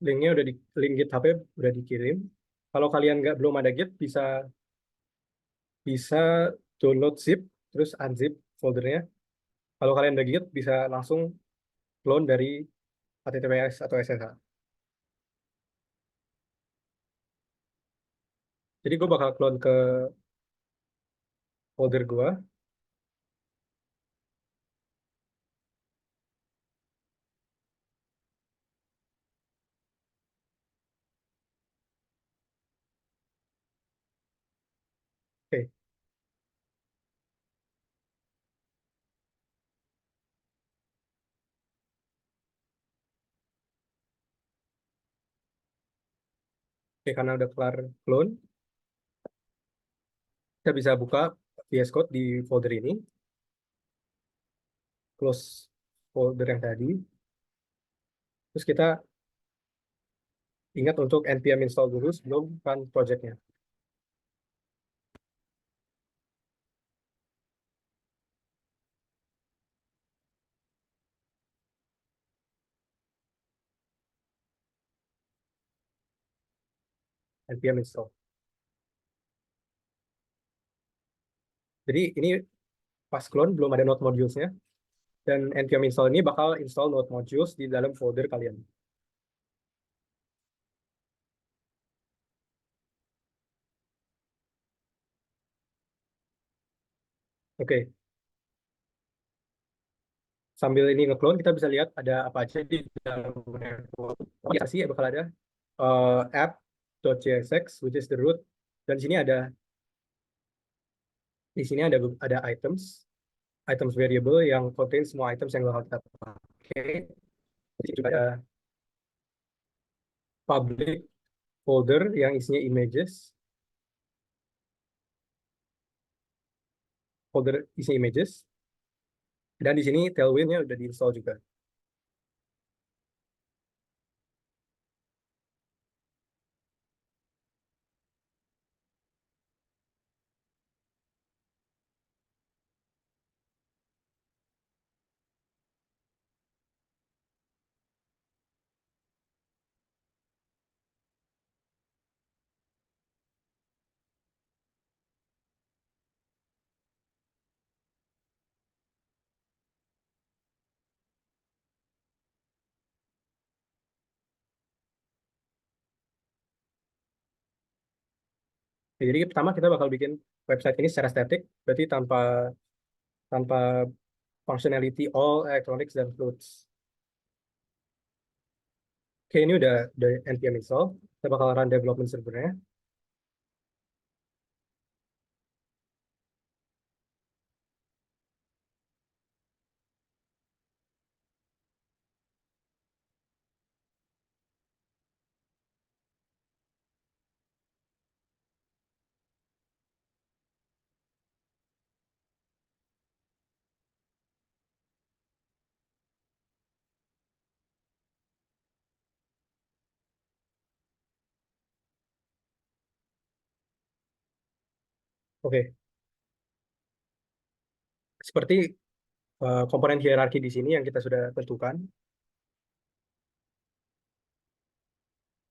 link GitHub udah dikirim. Kalau kalian belum ada Git, bisa download zip terus unzip foldernya. Kalau kalian udah Git, bisa langsung clone dari HTTPS atau SSH. Jadi gue bakal clone ke folder gue. Oke, Oke, karena udah kelar clone, kita bisa buka VS Code di folder ini, close folder yang tadi. Terus kita ingat untuk npm install dulu sebelum run projectnya. Npm install. Jadi ini pas clone belum ada node modules-nya, dan npm install ini bakal install node modules di dalam folder kalian. Oke, sambil ini nge-clone, kita bisa lihat ada apa aja di dalam repo. Ya bakal ada app.jsx, which is the root. Dan di sini ada items variable yang contain semua items yang bakal kita pakai. Di sini juga ada public folder yang isinya folder isi images. Dan di sini Tailwind-nya udah diinstal juga. Jadi pertama kita bakal bikin website ini secara static, berarti tanpa tanpa functionality all electronics dan fluids. Oke, ini udah npm install. Kita bakal run development servernya. Oke, seperti komponen hierarki di sini yang kita sudah tentukan,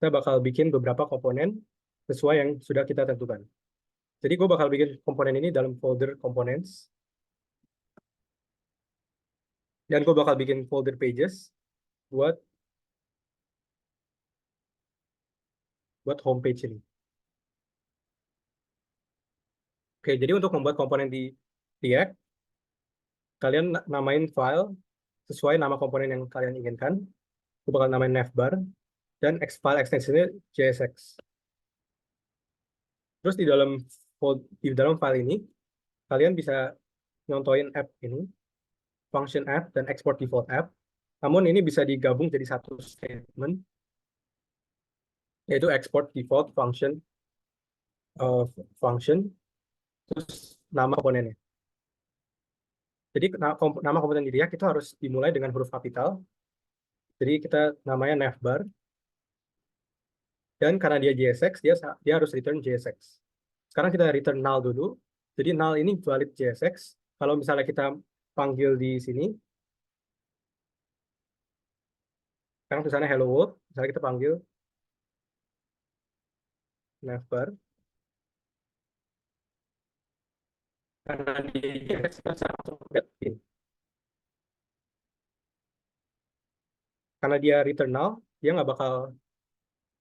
kita bakal bikin beberapa komponen sesuai yang sudah kita tentukan. Jadi gue bakal bikin komponen ini dalam folder components, dan gue bakal bikin folder pages buat homepage ini. Oke, jadi untuk membuat komponen di React, kalian namain file sesuai nama komponen yang kalian inginkan. Gue bakal namain navbar, dan file extensionnya JSX. Terus di dalam file ini, kalian bisa nyontoin app ini, function app, dan export default app. Namun ini bisa digabung jadi satu statement, yaitu export default function, terus nama komponennya. Jadi nama komponen di React itu harus dimulai dengan huruf kapital. Jadi kita namanya navbar, dan karena dia JSX, dia harus return JSX. Sekarang kita return null dulu. Jadi null ini valid JSX. Kalau misalnya kita panggil di sini, Sekarang tulisannya hello world, misalnya kita panggil navbar, karena di JS kita bisa langsung in. Karena dia returnal, dia nggak bakal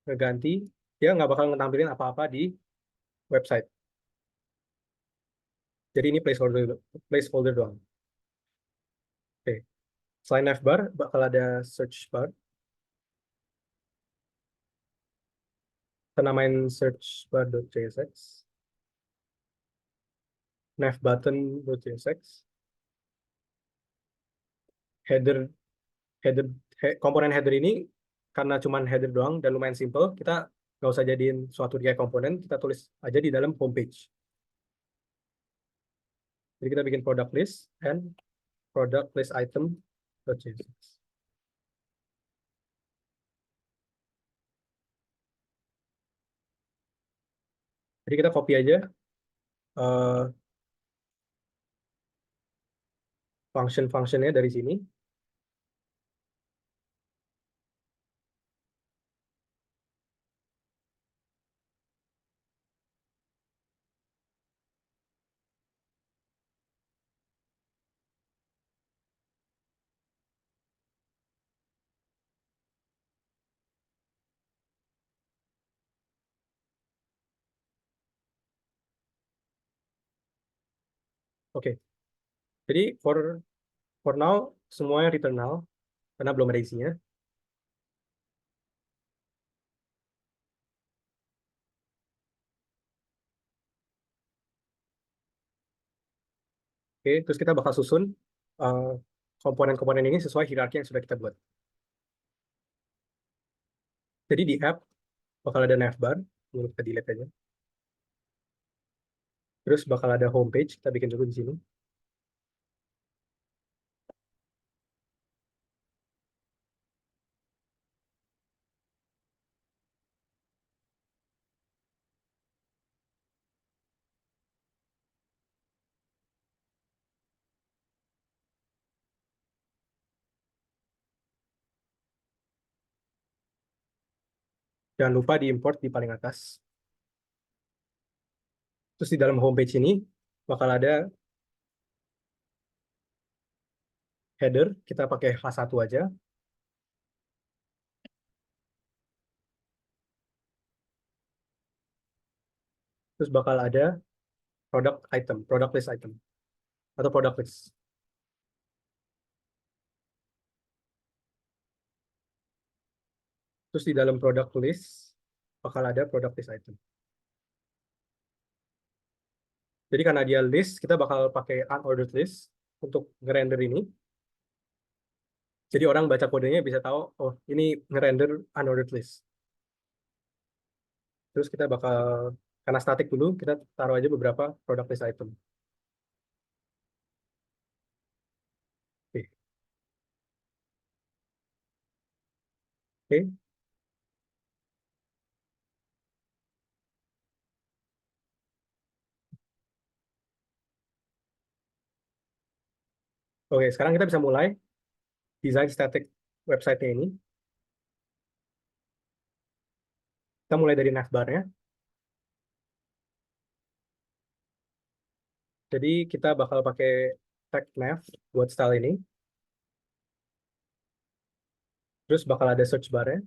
ngeganti, dia nggak bakal ngenampilin apa-apa di website. Jadi ini placeholder doang. Oke. Selain navbar, bakal ada search bar. Kita namain search bar.csx, navbutton.csx, header header komponen header ini karena cuman header doang dan lumayan simple, kita nggak usah jadiin suatu kayak komponen, kita tulis aja di dalam homepage. Jadi kita bikin product list and product list item.csx. Jadi kita copy aja function-functionnya dari sini. Oke, jadi for now semuanya returnal karena belum ada isinya. Oke, terus kita bakal susun uh, komponen-komponen ini sesuai hierarki yang sudah kita buat. Jadi di app bakal ada navbar, ini kita delete aja. Terus bakal ada homepage, kita bikin dulu di sini. Jangan lupa diimport di paling atas. Terus di dalam homepage ini bakal ada header, kita pakai H1 aja. Terus bakal ada product list item, atau product list. Terus di dalam product list bakal ada product list item. Jadi karena dia list, kita bakal pakai unordered list untuk ngerender ini. Jadi orang baca kodenya bisa tahu, oh ini ngerender unordered list. Terus kita bakal, karena static dulu, kita taruh aja beberapa product list item. Oke. Oke. Oke, sekarang kita bisa mulai desain static website-nya ini. Kita mulai dari navbar-nya. Jadi kita bakal pakai tag nav buat style ini. Terus bakal ada search bar-nya.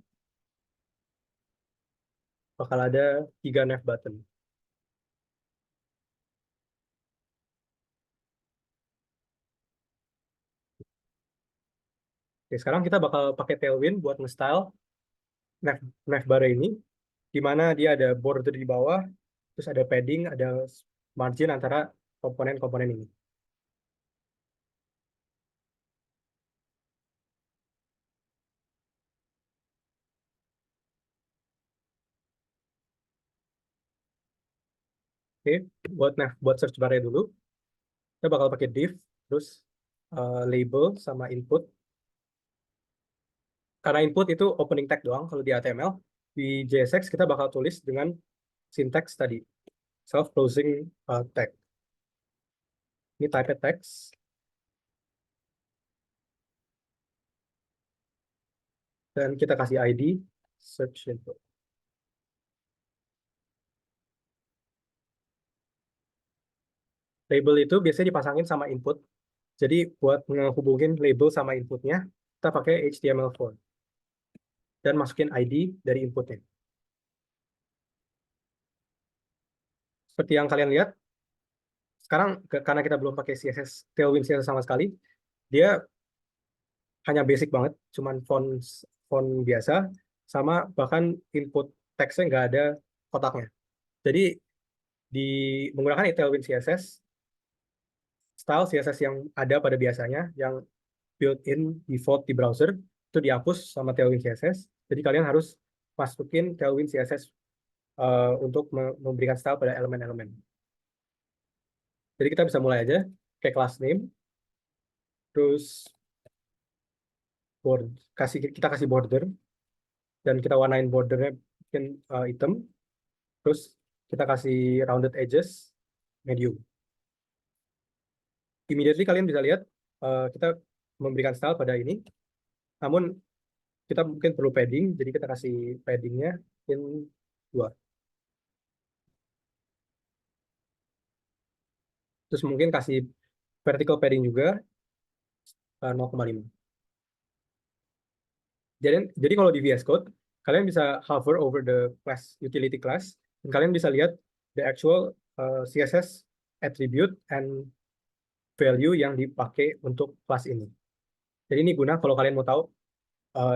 Bakal ada 3 nav button. Oke, sekarang kita bakal pakai Tailwind buat nge-style nav bar ini, di mana dia ada border di bawah, terus ada padding, ada margin antara komponen-komponen ini. Oke, buat search bar-nya dulu, kita bakal pakai div, terus label sama input. Karena input itu opening tag doang, kalau di HTML, di JSX kita bakal tulis dengan syntax tadi, self-closing tag. Ini type text. dan kita kasih ID search input. Label itu biasanya dipasangin sama input. Jadi buat ngehubungin label sama inputnya, kita pakai HTML4 dan masukin ID dari inputnya. Seperti yang kalian lihat, sekarang karena kita belum pakai CSS, Tailwind CSS sama sekali, dia hanya basic banget, cuman font biasa, sama bahkan input teksnya nggak ada kotaknya. Jadi di menggunakan Tailwind CSS, style CSS yang ada pada biasanya, yang built-in default di browser, itu dihapus sama Tailwind CSS. Jadi kalian harus masukin Tailwind CSS untuk memberikan style pada elemen-elemen. Jadi kita bisa mulai aja, kayak class name, terus kita kasih border, dan kita warnain bordernya bikin hitam, terus kita kasih rounded edges medium. Immediately kalian bisa lihat kita memberikan style pada ini, namun kita mungkin perlu padding, jadi kita kasih paddingnya in 2. Terus mungkin kasih vertical padding juga 0,5. Jadi kalau di VS Code, kalian bisa hover over the class utility class, dan kalian bisa lihat the actual CSS attribute and value yang dipakai untuk class ini. Jadi ini guna kalau kalian mau tahu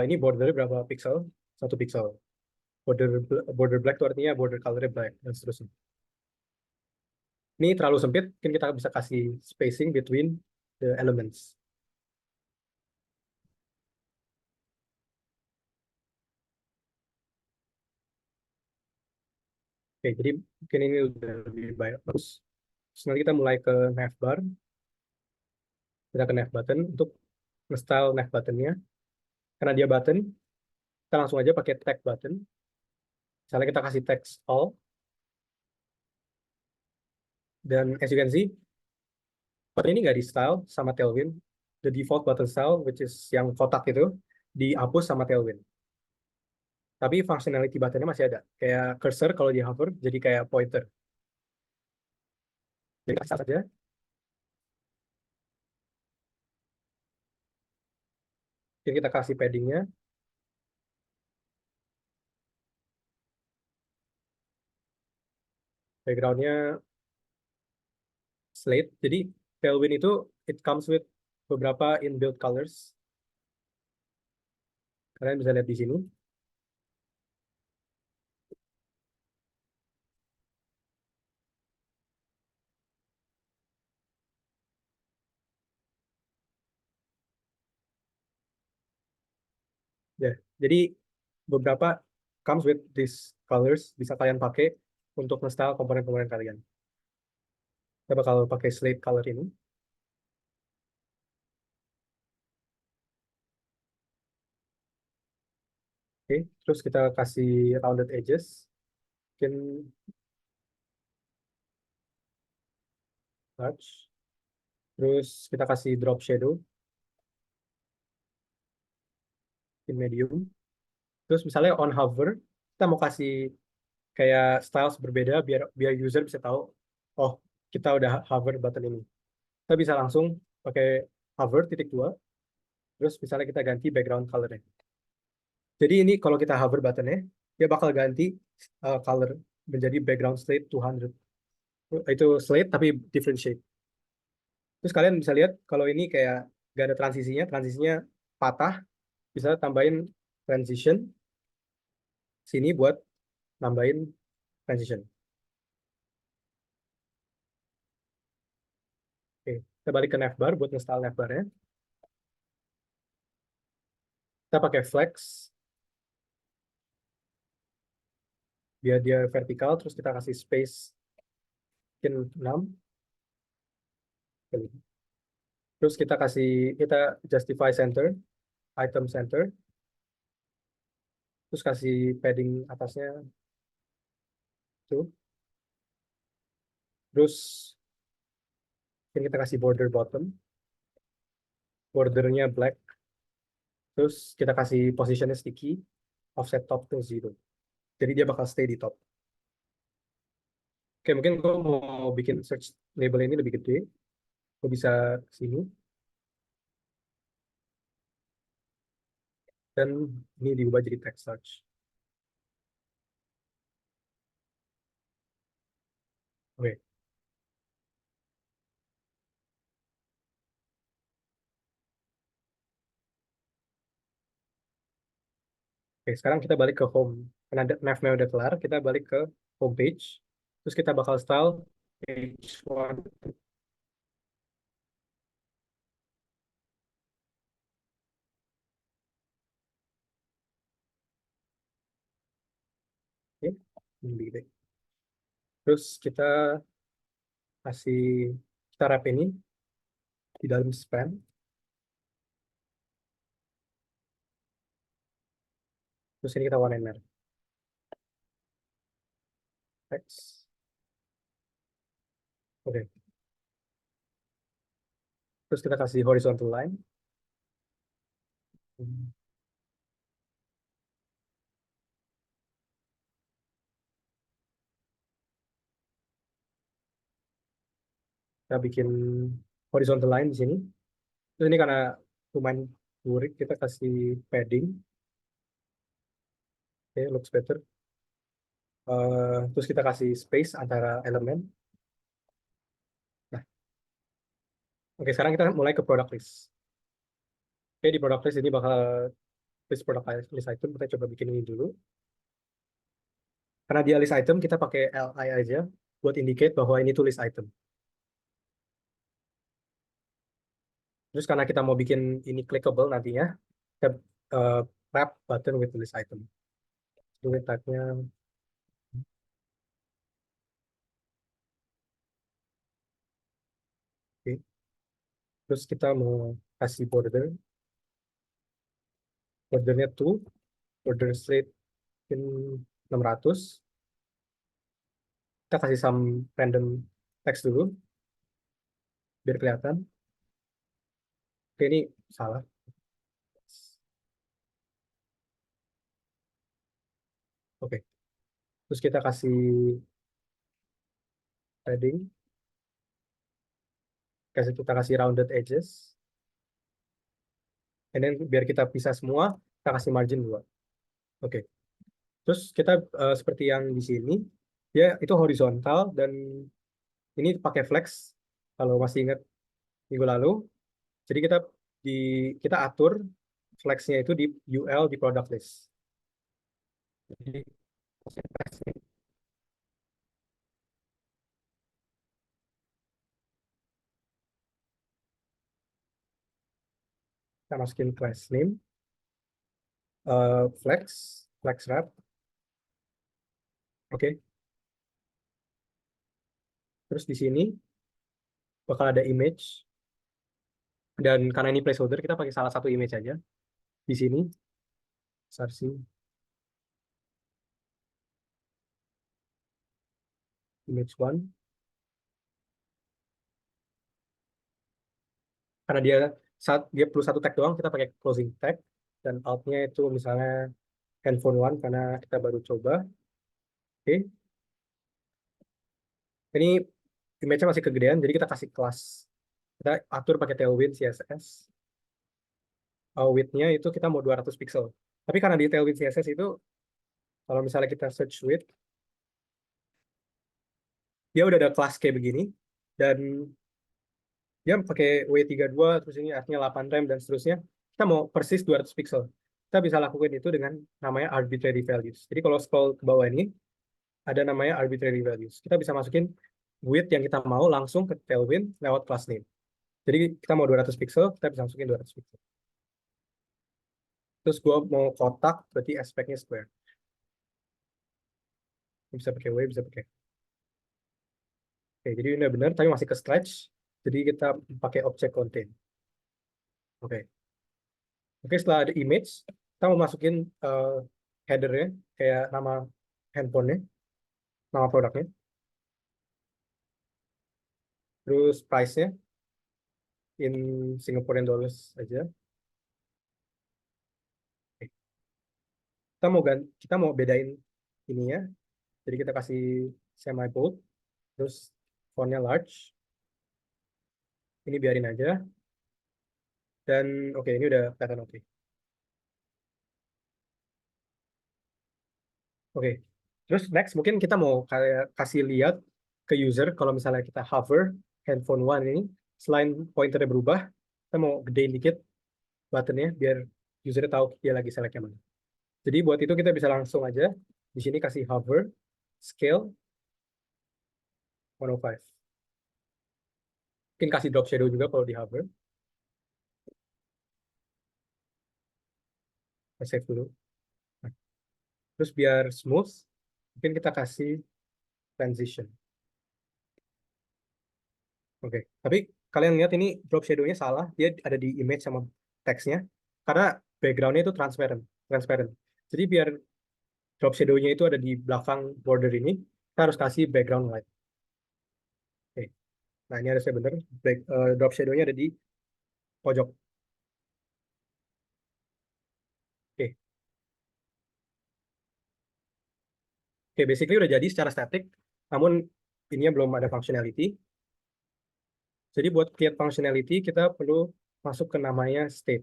ini bordernya berapa pixel, 1 pixel. Border black itu artinya border colornya black, dan seterusnya. Ini terlalu sempit, mungkin kita bisa kasih spacing between the elements. Oke, jadi mungkin ini udah lebih baik. Terus nanti kita mulai ke navbar. Kita ke nav button untuk nge-style nav buttonnya. Karena dia button, kita langsung aja pakai tag button. Misalnya kita kasih text all. Dan as you can see, button ini nggak di style sama Tailwind. The default button style, which is yang kotak itu, dihapus sama Tailwind. Tapi functionality buttonnya masih ada. Kayak cursor kalau di hover, jadi kayak pointer. Jadi kasih saja. Jadi kita kasih paddingnya. Backgroundnya slate. Jadi Tailwind itu it comes with beberapa inbuilt colors. Kalian bisa lihat di sini. Ya, jadi beberapa comes with these colors bisa kalian pakai untuk nge-style komponen-komponen kalian. Kita bakal pakai slate color ini. Oke, terus kita kasih rounded edges. Mungkin large. Terus kita kasih drop shadow in medium. Terus misalnya on hover, kita mau kasih kayak styles berbeda biar biar user bisa tahu, oh kita udah hover button ini. Kita bisa langsung pakai hover titik 2, terus misalnya kita ganti background colornya. Jadi ini kalau kita hover buttonnya, dia bakal ganti color menjadi background slate 200. Itu slate tapi different shape. Terus kalian bisa lihat kalau ini kayak gak ada transisinya patah, bisa tambahin transition sini buat nambahin transition. Oke, kita balik ke navbar buat install navbarnya. Kita pakai flex biar dia vertikal, terus kita kasih space mungkin 6. Terus kita justify center, item center, terus kasih padding atasnya tuh. Terus kita kasih border bottom, bordernya black, Terus kita kasih positionnya sticky, offset top to 0. Jadi dia bakal stay di top. Oke, mungkin gue mau bikin search label ini lebih gede. Gue bisa sini, dan ini diubah jadi text search. Oke, oke, sekarang kita balik ke home. Karena nav-nya udah kelar, kita balik ke home page. Terus kita bakal style page one. Oke, ini lebih gede. Terus kita kasih, kita wrap ini di dalam span. Terus ini kita one liner. Text. Oke. Terus kita kasih horizontal line. Kita bikin horizontal line di sini. Terus ini karena lumayan burik, kita kasih padding. Oke, looks better. Terus kita kasih space antara elemen. Nah, oke, sekarang kita mulai ke product list. Oke, di product list ini bakal list product list item. Kita coba bikin ini dulu. Karena dia list item, kita pakai li aja buat indicate bahwa ini tuh list item. Terus karena kita mau bikin ini clickable nantinya, kita uh, wrap button with list item. Dulu type-nya, oke. Terus kita mau kasih border. Bordernya tuh, border straight in 600. Kita kasih some random text dulu, biar kelihatan. Oke, ini salah. Oke, terus kita kasih padding, kita kasih rounded edges, and then biar kita pisah semua, kita kasih margin 2. Oke, terus kita seperti yang di sini, ya itu horizontal, dan ini pakai flex, kalau masih ingat minggu lalu. Jadi di kita atur flexnya itu di UL di product list. Jadi kita masukin class name, flex wrap. Oke, terus di sini bakal ada image, dan karena ini placeholder, kita pakai salah satu image aja di sini. Sarsi image one, karena dia perlu satu tag doang, kita pakai closing tag, dan outnya itu misalnya handphone one karena kita baru coba. Oke, ini image-nya masih kegedean, jadi kita kasih kelas. Kita atur pakai Tailwind CSS. Width-nya itu kita mau 200 pixel. Tapi karena di Tailwind CSS itu, kalau misalnya kita search width, dia udah ada kelas kayak begini, dan dia pakai W32, terus ini artinya 8 rem, dan seterusnya. Kita mau persis 200 pixel. Kita bisa lakukan itu dengan namanya arbitrary values. Jadi kalau scroll ke bawah ini, ada namanya arbitrary values. Kita bisa masukin width yang kita mau langsung ke Tailwind lewat class name. Jadi kita mau 200 pixel, kita bisa masukin 200 pixel. Terus gua mau kotak, berarti aspeknya square. Bisa pakai W, bisa pakai. Oke, jadi ini udah benar, tapi masih ke stretch. Jadi kita pakai object contain. Oke. Oke, setelah ada image, kita mau masukin header-nya, kayak nama handphonenya, nama produknya, terus price-nya in Singaporean dollars aja. kita mau bedain ininya. Jadi kita kasih semi bold, terus fontnya large. Ini biarin aja. Dan oke, ini udah kelihatan oke. Oke. Terus next mungkin kita mau kayak kasih lihat ke user kalau misalnya kita hover handphone one ini, selain pointernya berubah, kita mau gedein dikit buttonnya biar user tahu dia lagi select yang mana. Jadi buat itu kita bisa langsung aja di sini kasih hover scale 105. Mungkin kasih drop shadow juga kalau di hover. Kita save dulu. Nah, terus biar smooth, mungkin kita kasih transition. Oke, tapi kalian lihat ini drop shadow-nya salah, dia ada di image sama teksnya, karena background-nya itu transparent, transparent. Jadi biar drop shadow-nya itu ada di belakang border ini, kita harus kasih background light. Oke, nah ini harusnya bener, drop shadow-nya ada di pojok. Oke, oke, basically udah jadi secara static, namun ininya belum ada functionality. Jadi buat create functionality, kita perlu masuk ke namanya state.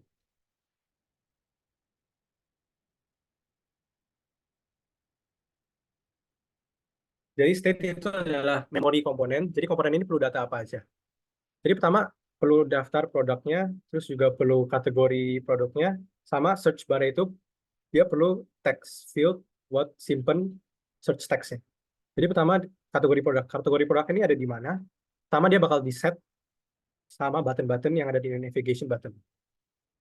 Jadi state itu adalah memory komponen. Jadi komponen ini perlu data apa aja. Jadi pertama perlu daftar produknya, terus juga perlu kategori produknya, sama search bar itu dia perlu text field buat simpen search text-nya. Jadi pertama kategori produk. Kategori produk ini ada di mana? Pertama dia bakal di set sama button-button yang ada di navigation button.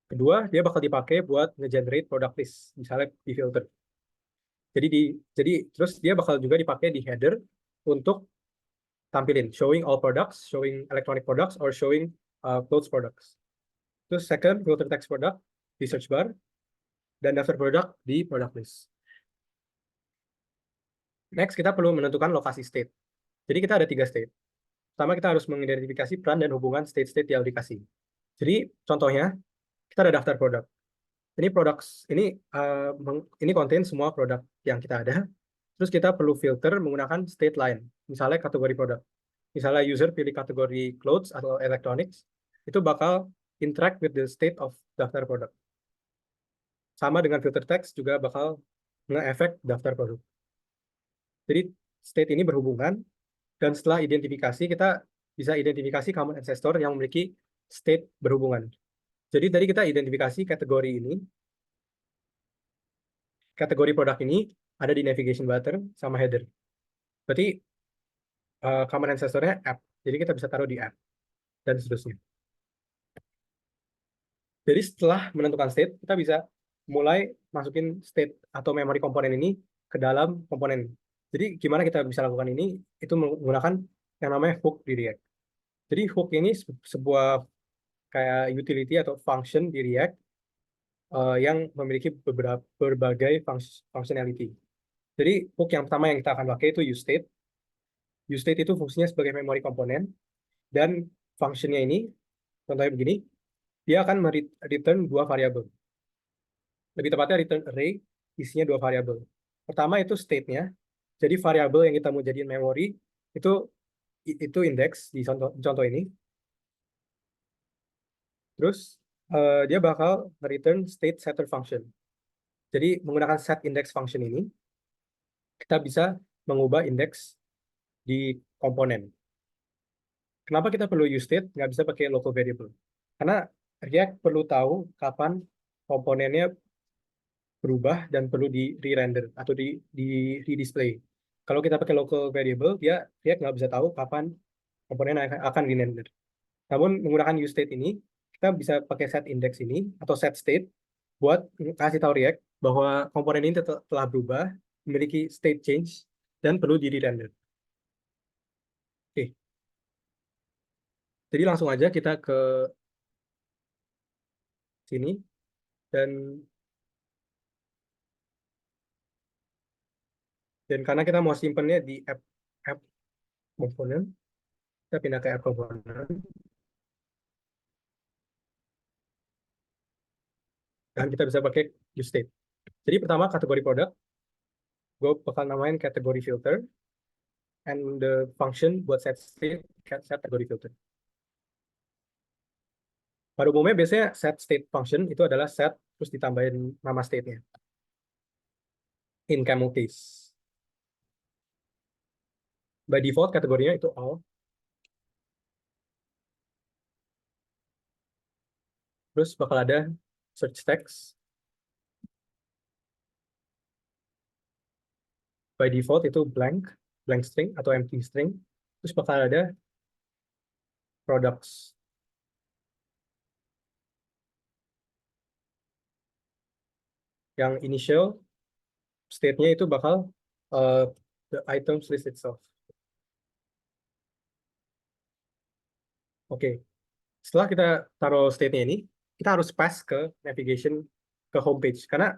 Kedua, dia bakal dipakai buat nge-generate product list, misalnya di filter. Jadi terus dia bakal juga dipakai di header untuk tampilin showing all products, showing electronic products, or showing clothes products. Terus second, filter text product di search bar, dan daftar produk di product list. Next, kita perlu menentukan lokasi state. Jadi kita ada 3 state. Pertama, kita harus mengidentifikasi peran dan hubungan state-state di aplikasi. Jadi contohnya, kita ada daftar produk. Ini produk ini contain semua produk yang kita ada. Terus kita perlu filter menggunakan state line. Misalnya kategori produk. Misalnya user pilih kategori clothes atau electronics, itu bakal interact with the state of daftar produk. Sama dengan filter text juga bakal nge-efek daftar produk. Jadi state ini berhubungan, dan setelah identifikasi kita bisa identifikasi common ancestor yang memiliki state berhubungan. Jadi tadi kita identifikasi kategori produk ini ada di navigation button sama header. Berarti common ancestor-nya app. Jadi kita bisa taruh di app dan seterusnya. Jadi setelah menentukan state, kita bisa mulai masukin state atau memory komponen ini ke dalam komponen. Jadi gimana kita bisa lakukan ini? Itu menggunakan yang namanya hook di React. Jadi hook ini sebuah kayak utility atau function di React yang memiliki berbagai functionality. Jadi hook yang pertama yang kita akan pakai itu useState. UseState itu fungsinya sebagai memory komponen, dan functionnya ini, contohnya begini, dia akan return 2 variabel. Lebih tepatnya return array, isinya 2 variabel. Pertama itu state-nya, jadi variabel yang kita mau jadiin memory, itu index di contoh ini. Terus dia bakal return state setter function. Jadi menggunakan set index function ini, kita bisa mengubah indeks di komponen. Kenapa kita perlu use state, nggak bisa pakai local variable? Karena React perlu tahu kapan komponennya berubah dan perlu di re-render atau di display. Kalau kita pakai local variable, React nggak bisa tahu kapan komponen akan re-render. Namun menggunakan use state ini, kita bisa pakai set index ini atau set state buat kasih tahu React bahwa komponen ini telah berubah, memiliki state change, dan perlu di re-render. Oke, jadi langsung aja kita ke sini, dan karena kita mau simpennya di app component, kita pindah ke app component, dan kita bisa pakai use state. Jadi pertama kategori produk, gue bakal namain kategori filter, and the function buat set state set kategori filter. Pada umumnya biasanya set state function itu adalah set terus ditambahin nama state-nya. In camel case. By default kategorinya itu all. Terus bakal ada search text. By default itu blank string atau empty string. Terus bakal ada products. Yang initial state-nya itu bakal the items list itself. Oke, setelah kita taruh state-nya ini, kita harus pass ke navigation ke homepage karena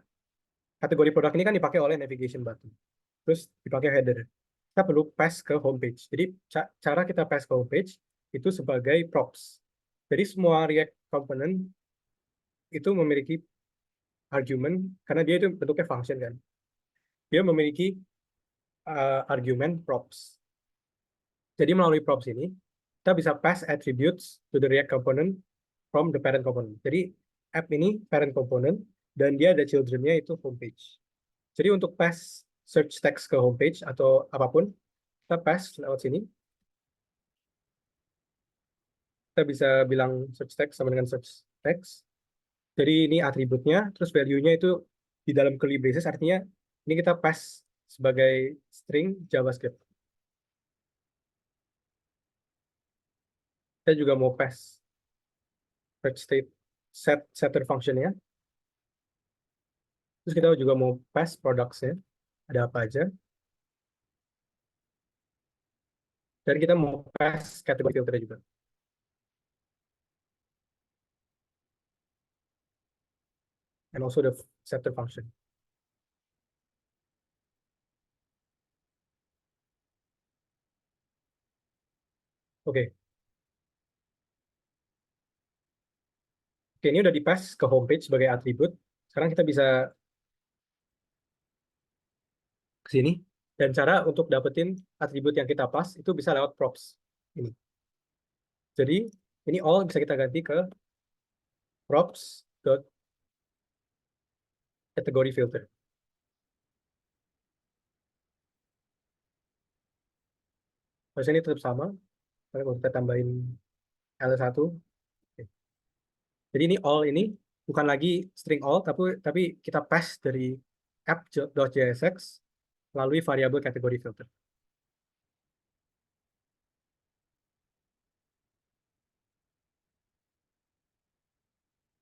kategori produk ini kan dipakai oleh navigation button, terus dipakai header. Kita perlu pass ke homepage. Jadi cara kita pass ke homepage itu sebagai props. Jadi semua React component itu memiliki argumen karena dia itu bentuknya function kan. Dia memiliki argumen props. Jadi melalui props ini kita bisa pass attributes to the React component from the parent component. Jadi app ini parent component dan dia ada children-nya itu homepage. Jadi untuk pass search text ke homepage atau apapun, kita pass lewat sini. Kita bisa bilang search text sama dengan search text. Jadi ini atributnya, terus value-nya itu di dalam curly braces, artinya ini kita pass sebagai string JavaScript. Kita juga mau pass search state setter function-nya. Terus kita juga mau pass products-nya, ada apa aja. Dan kita mau pass kategori filter juga. And also the setter function. Oke. Oke, ini udah di-pass ke homepage sebagai atribut. Sekarang kita bisa ke sini. Dan cara untuk dapetin atribut yang kita pass itu bisa lewat props. Ini. Jadi, ini all bisa kita ganti ke props.category filter. Terus ini tetap sama. Kalau kita tambahin L1. Oke. Jadi ini all ini bukan lagi string all, tapi kita pass dari app.jsx melalui variabel kategori filter.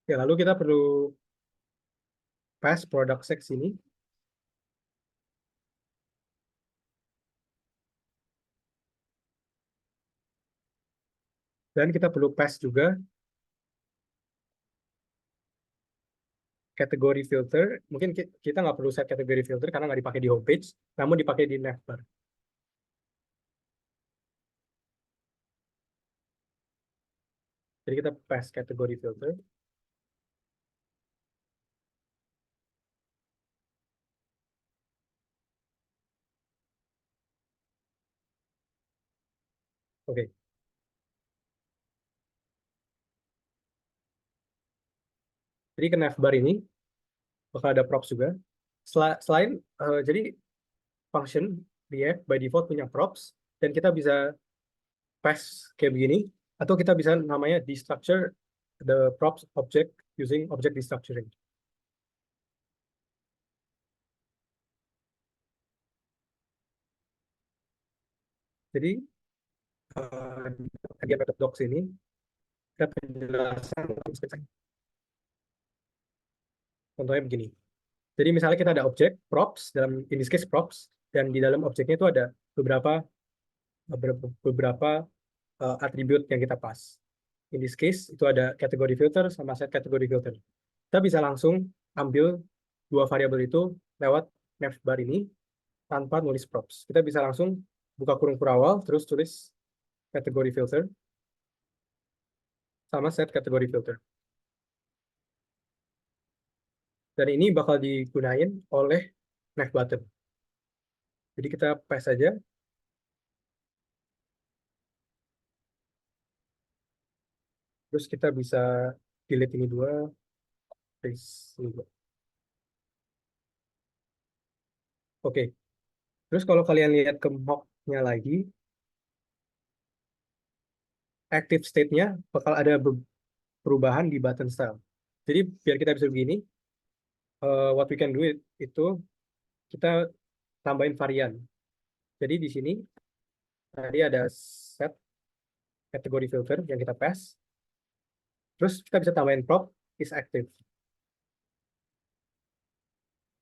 Ya, lalu kita perlu pass product sex ini. Dan kita perlu pass juga kategori filter. Mungkin kita nggak perlu set kategori filter karena nggak dipakai di homepage, namun dipakai di navbar. Jadi kita pass kategori filter. Oke. Jadi ke navbar ini bakal ada props juga. Selain jadi function React by default punya props dan kita bisa pass kayak begini atau kita bisa namanya destructure the props object using object destructuring. Jadi di method docs ini ada penjelasan. Contohnya begini. Jadi misalnya kita ada objek props dalam in this case props dan di dalam objeknya itu ada beberapa atribut yang kita pas. In this case itu ada kategori filter sama set kategori filter. Kita bisa langsung ambil dua variabel itu lewat navbar ini tanpa nulis props. Kita bisa langsung buka kurung kurawal terus tulis kategori filter sama set kategori filter. Dan ini bakal digunain oleh nav button. Jadi kita paste aja, terus kita bisa delete ini dua, paste ini dua. Oke, terus kalau kalian lihat ke mock-nya lagi, active state-nya bakal ada perubahan di button style. Jadi biar kita bisa begini, what we can do itu kita tambahin varian. Jadi di sini tadi ada set kategori filter yang kita pass, terus kita bisa tambahin prop is active.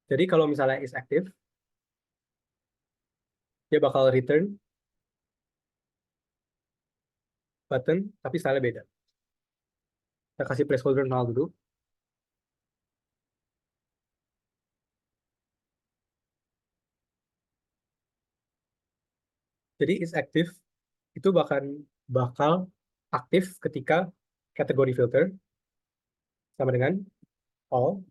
Jadi kalau misalnya is active, dia bakal return button tapi style beda. Kita kasih placeholder 0 dulu. Jadi is active itu bakal aktif ketika kategori filter sama dengan all.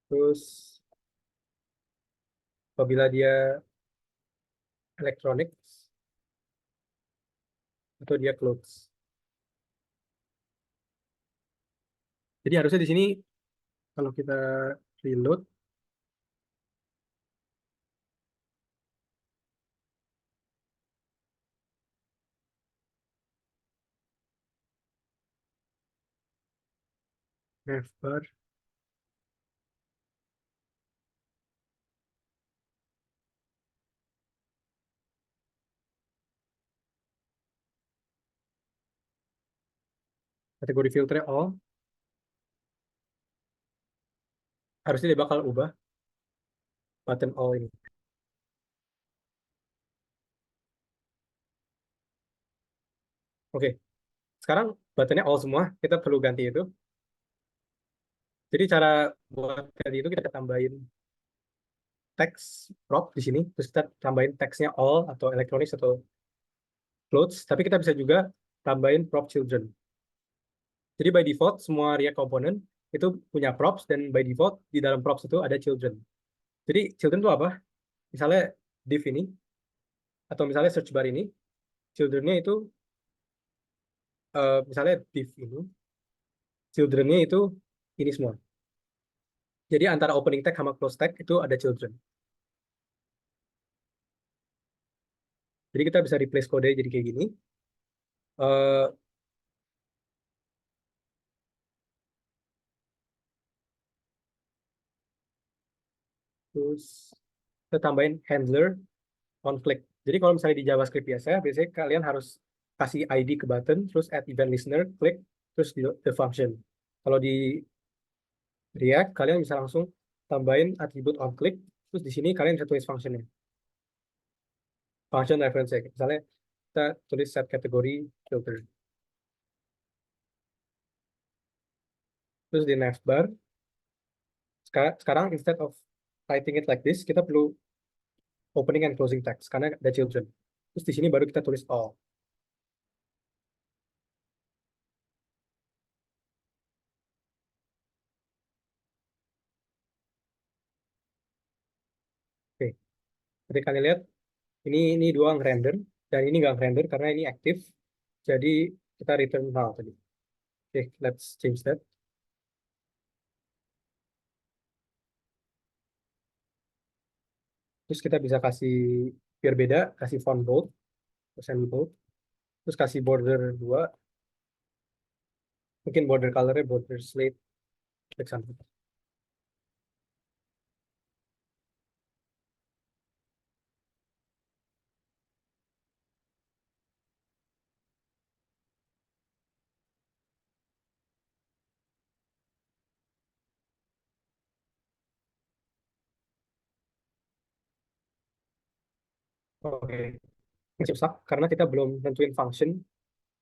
Terus apabila dia electronics atau dia clothes. Jadi harusnya di sini kalau kita reload, navbar, kategori filter all, harusnya dia bakal ubah button all ini. Oke, sekarang buttonnya all semua, kita perlu ganti itu. Jadi cara buat ganti itu kita tambahin teks prop di sini, terus kita tambahin teksnya all atau electronics atau clothes, tapi kita bisa juga tambahin prop children. Jadi by default semua React component itu punya props dan by default di dalam props itu ada children. Jadi children itu apa? Misalnya div ini atau misalnya search bar ini, childrennya itu misalnya div ini, childrennya itu ini semua. Jadi antara opening tag sama close tag itu ada children. Jadi kita bisa replace kode jadi kayak gini. Eh, terus kita tambahin handler on click. Jadi kalau misalnya di JavaScript biasanya kalian harus kasih ID ke button, terus add event listener, klik, terus the function. Kalau di React, kalian bisa langsung tambahin atribut on click, terus di sini kalian bisa tulis functionnya. Function reference. Misalnya kita tulis set kategori filter. Terus di navbar, sekarang instead of writing it like this, kita perlu opening and closing text karena ada children. Terus di sini baru kita tulis all. Oke, seperti kalian lihat, ini dua ngerender dan ini nggak ngerender karena ini aktif. Jadi kita return null tadi. Oke, let's change that. Terus kita bisa kasih biar beda, kasih font bold, semi bold. Terus kasih border 2, mungkin border colornya border slate, example. Oke, masih susah karena kita belum nentuin function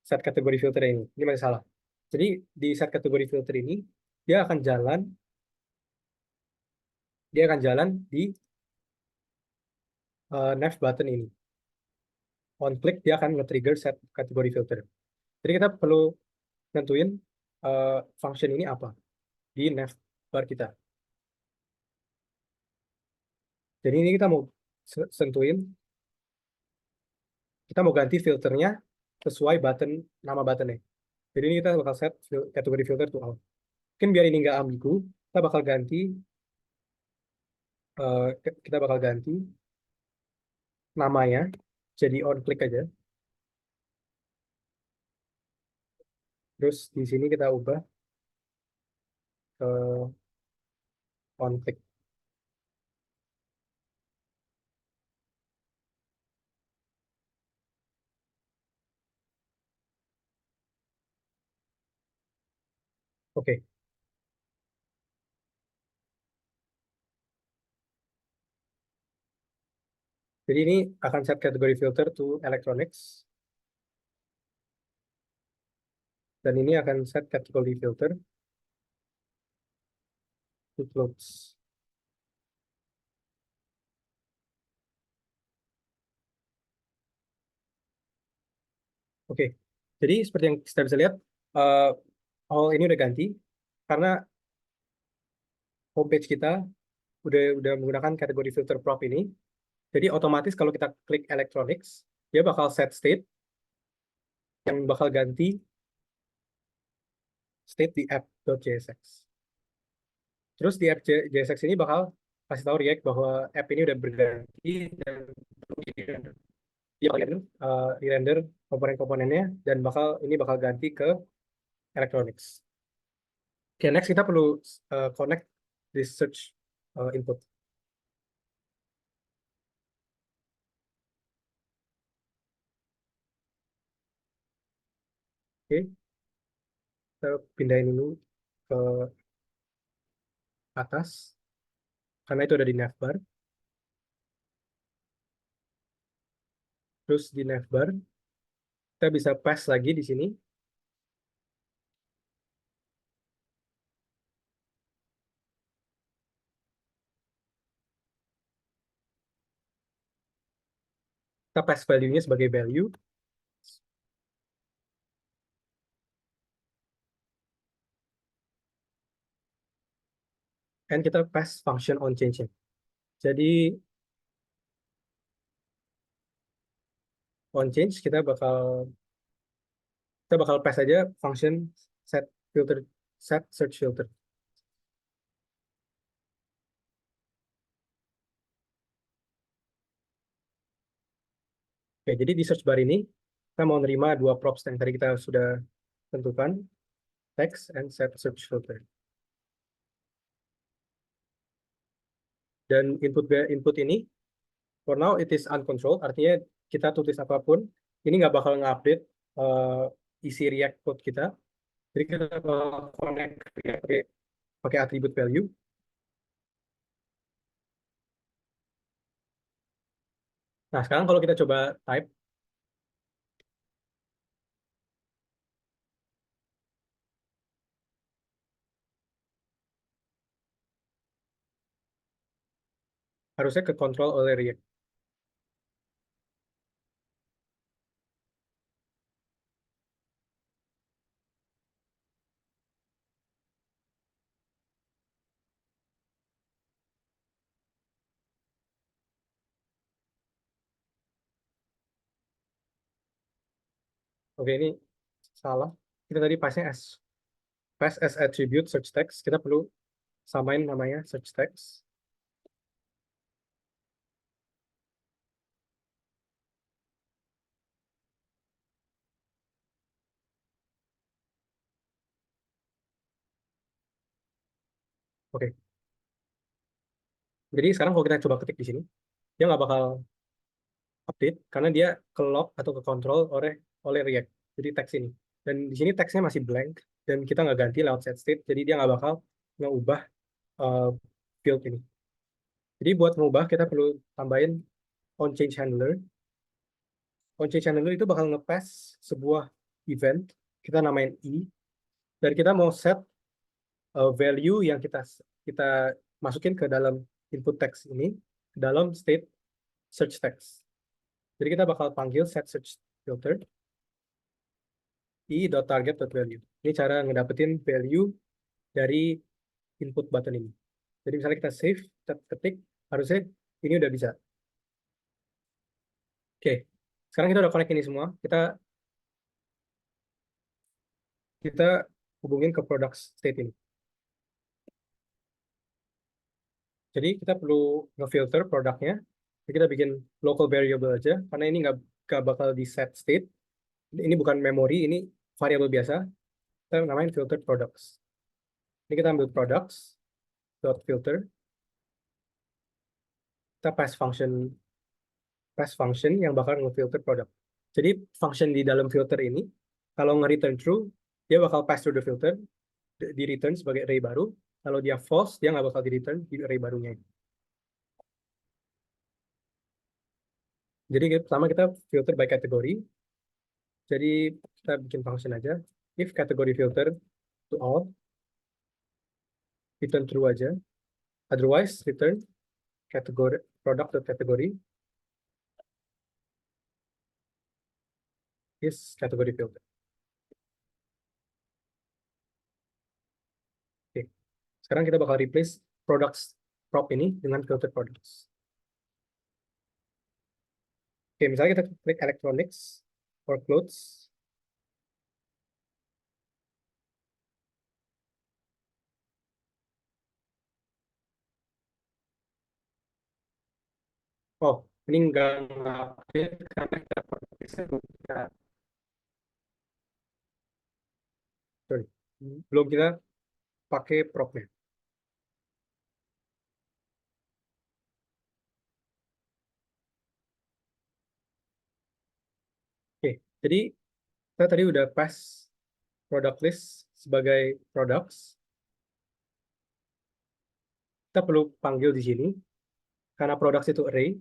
set kategori filter ini. Ini masih salah. Jadi di set kategori filter ini dia akan jalan dia akan jalan di nav button ini. On click dia akan nge-trigger set kategori filter. Jadi kita perlu nentuin function ini apa di navbar kita. Jadi ini kita mau sentuhin, kita mau ganti filternya sesuai nama buttonnya. Jadi ini kita bakal set kategori filter to all. Mungkin biar ini nggak ambigu, kita bakal ganti kita bakal ganti namanya jadi on click aja. Terus di sini kita ubah ke on click. Oke. Jadi ini akan set kategori filter to electronics. Dan ini akan set kategori filter to clothes. Oke. Jadi seperti yang kita bisa lihat, all ini udah ganti karena homepage kita udah menggunakan kategori filter prop ini. Jadi otomatis kalau kita klik electronics, dia bakal set state yang bakal ganti state di app.jsx. Terus di app.jsx ini bakal kasih tahu React bahwa app ini udah berganti dan dia bakal di-render komponen-komponennya dan ini bakal ganti ke electronics. Oke, next kita perlu connect di search input. Oke, kita pindahin dulu ke atas karena itu ada di navbar. Terus di navbar kita bisa pass lagi di sini. Kita pass value-nya sebagai value. Dan kita pass function on change-nya. Jadi on change kita bakal pass aja function set filter set search filter. Oke, jadi di search bar ini kita mau nerima dua props yang tadi kita sudah tentukan, text and set search filter. Dan input ini for now it is uncontrolled, artinya kita tulis apapun ini nggak bakal nge-update isi React code kita. Jadi kita bakal connect pakai atribut value. Nah, sekarang kalau kita coba type, harusnya ke control oleh React. Oke, ini salah. Kita tadi pass as attribute search text. Kita perlu samain namanya search text. Oke. Jadi sekarang kalau kita coba ketik di sini, dia nggak bakal update karena dia ke lock atau ke control oleh React. Jadi teks ini. Dan di sini teksnya masih blank dan kita nggak ganti lewat set state, jadi dia nggak bakal ngubah field ini. Jadi buat mengubah kita perlu tambahin on change handler. On change handler itu bakal nge-pass sebuah event, kita namain i, dan kita mau set value yang kita masukin ke dalam input text ini ke dalam state search text. Jadi kita bakal panggil set search filter. i.target.value. Ini cara ngedapetin value dari input button ini. Jadi misalnya kita save, kita ketik, harusnya ini udah bisa. Oke, sekarang kita udah connect ini semua. Kita hubungin ke product state ini. Jadi kita perlu ngefilter produknya. Jadi kita bikin local variable aja, karena ini nggak bakal di set state. Ini bukan memori, ini variable biasa. Kita namain filter products. Ini kita ambil products dot filter. Kita pass function yang bakal ngefilter produk. Jadi function di dalam filter ini, kalau nge-return true, dia bakal pass through the filter, di return sebagai array baru. Kalau dia false, dia nggak bakal di return di array barunya. Jadi pertama kita filter by kategori. Jadi kita bikin function aja. If category filter to all, return true aja. Otherwise, return category product dot category is category filter. Oke. Sekarang kita bakal replace products prop ini dengan filter products. Oke, misalnya kita klik electronics or clothes. Oh, ini nggak update karena kita sorry, belum kita pakai propnya. Oke, jadi kita tadi udah pass product list sebagai products. Kita perlu panggil di sini karena products itu array.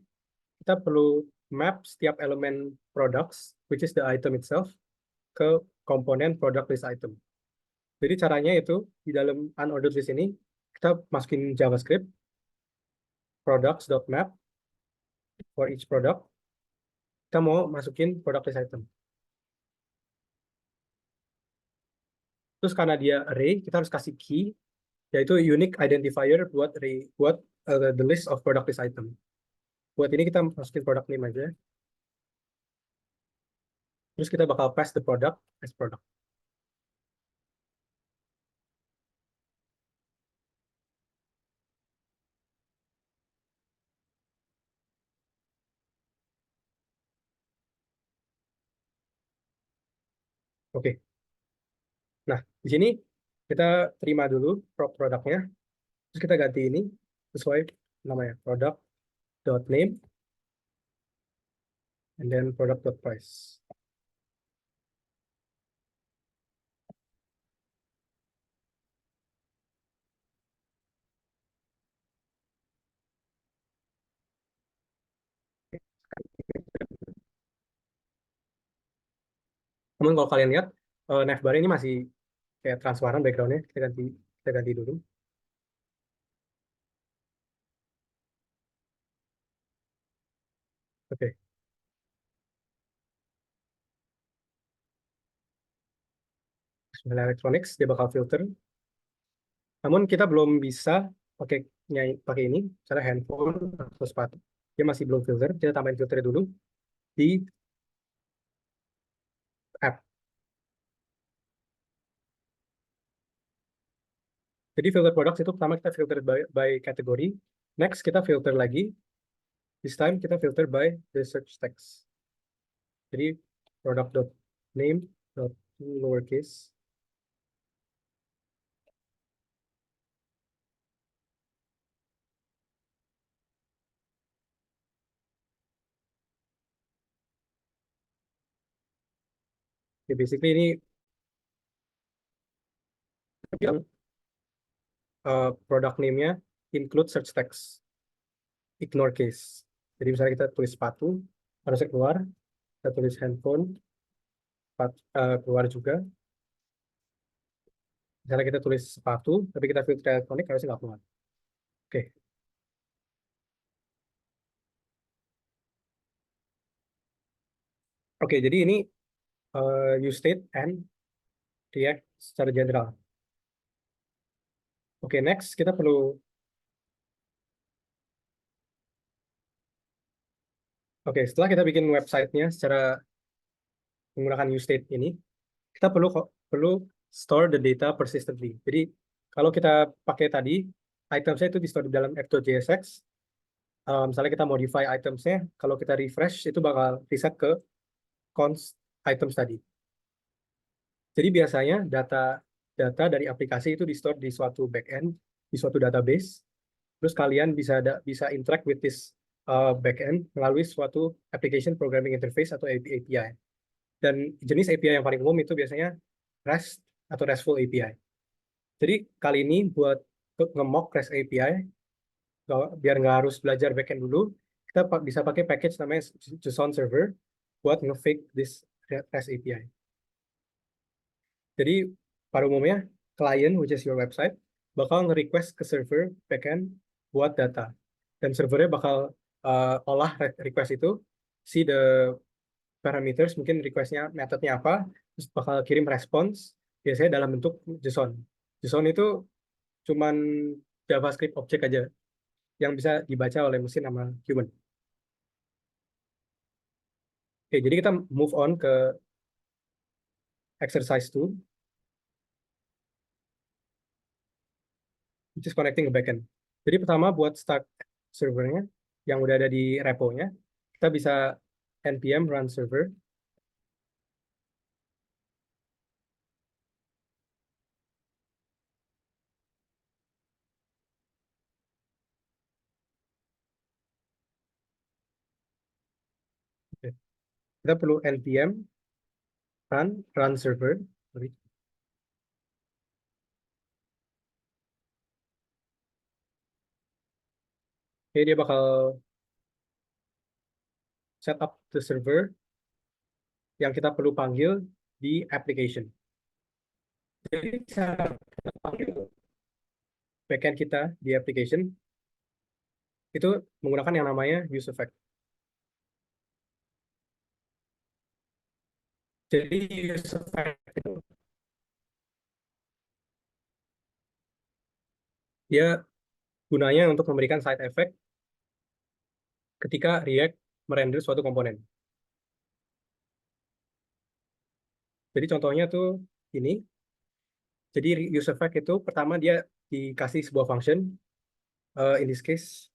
Kita perlu map setiap elemen products, which is the item itself, ke komponen product list item. Jadi caranya itu di dalam unordered list ini kita masukin JavaScript products.map for each product. Kita mau masukin product list item. Terus karena dia array, kita harus kasih key, yaitu unique identifier buat array, buat the list of product list item. Buat ini kita masukin product name aja. Terus kita bakal pass the product as product. Oke. Nah, di sini kita terima dulu produknya. Terus kita ganti ini sesuai namanya product.name and then product.price. Namun kalau kalian lihat navbar ini masih kayak transparan backgroundnya. Kita ganti dulu. Oke. Misalnya electronics dia bakal filter. Namun kita belum bisa pakai pakai ini, cara handphone atau sepatu. Dia masih belum filter. Kita tambahin filter dulu di app. Jadi filter products itu pertama kita filter by kategori. Next kita filter lagi. This time kita filter by the search text. Jadi product.name lowercase. Jadi basically ini yang product name-nya include search text, ignore case. Jadi misalnya kita tulis sepatu, harusnya keluar. Kita tulis handphone, keluar juga. Misalnya kita tulis sepatu, tapi kita filter elektronik, harusnya nggak keluar. Oke. Oke, jadi ini use state and React secara general. Oke, next kita perlu, oke, setelah kita bikin website-nya secara menggunakan useState ini, kita perlu store the data persistently. Jadi kalau kita pakai tadi, itemsnya itu di store di dalam app.jsx. Misalnya kita modify itemsnya, kalau kita refresh itu bakal reset ke const items tadi. Jadi biasanya data dari aplikasi itu di store di suatu backend, di suatu database. Terus kalian bisa interact with this backend melalui suatu application programming interface atau API. Dan jenis API yang paling umum itu biasanya REST atau RESTful API. Jadi kali ini buat nge-mock REST API, biar nggak harus belajar backend dulu, kita bisa pakai package namanya JSON Server buat nge-fake this REST API. Jadi pada umumnya, client, which is your website, bakal nge-request ke server backend buat data. Dan servernya bakal olah request itu, see the parameters, mungkin requestnya metodenya apa, terus bakal kirim response, biasanya dalam bentuk JSON. JSON itu cuman JavaScript object aja, yang bisa dibaca oleh mesin sama human. Oke, jadi kita move on ke exercise 2, which is connecting ke backend. Jadi pertama buat start servernya yang udah ada di repo-nya, kita bisa npm run server. Kita perlu npm run server. Sorry. Oke, dia bakal set up the server yang kita perlu panggil di application. Jadi cara kita panggil backend kita di application itu menggunakan yang namanya use effect. Jadi use effect itu dia gunanya untuk memberikan side effect ketika React merender suatu komponen. Jadi contohnya tuh ini. Jadi use effect itu pertama dia dikasih sebuah function, in this case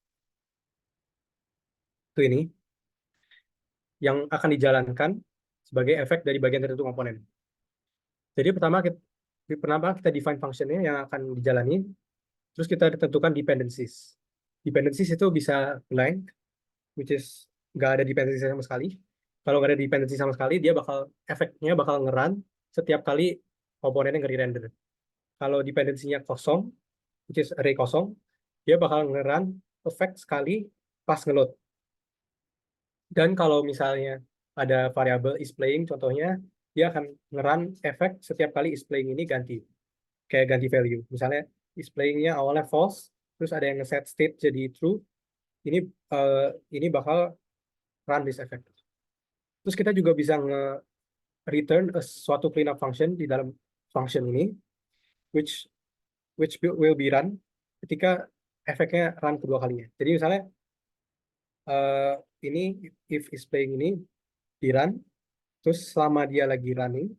itu ini, yang akan dijalankan sebagai efek dari bagian tertentu komponen. Jadi pertama kita define functionnya yang akan dijalani, terus kita tentukan dependencies. Dependencies itu bisa blank, which is nggak ada dependency sama sekali. Kalau nggak ada dependency sama sekali, dia efeknya bakal nge-run setiap kali komponennya nge-render. Kalau dependensinya kosong, which is array kosong, dia bakal nge-run efek sekali pas nge-load. Dan kalau misalnya ada variabel isPlaying, contohnya, dia akan nge-run efek setiap kali isPlaying ini ganti. Kayak ganti value. Misalnya isPlaying-nya awalnya false, terus ada yang nge-set state jadi true, ini bakal run this effect. Terus kita juga bisa nge-return suatu cleanup function di dalam function ini, which will be run ketika efeknya run kedua kalinya. Jadi misalnya ini if isPlaying ini di run, terus selama dia lagi running,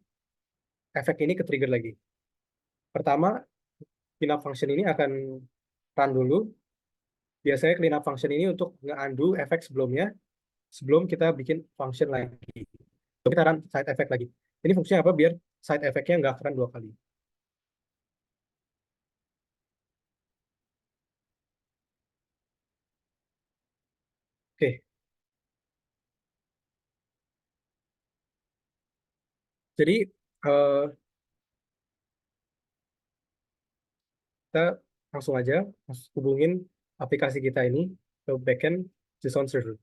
efek ini ke-trigger lagi. Pertama, cleanup function ini akan run dulu. Biasanya cleanup function ini untuk nge-undo efek sebelumnya, sebelum kita bikin function lagi. Kita run side effect lagi. Ini fungsinya apa? Biar side effect-nya nggak run dua kali. Oke, jadi eh, kita langsung aja hubungin aplikasi kita ini ke backend JSON server.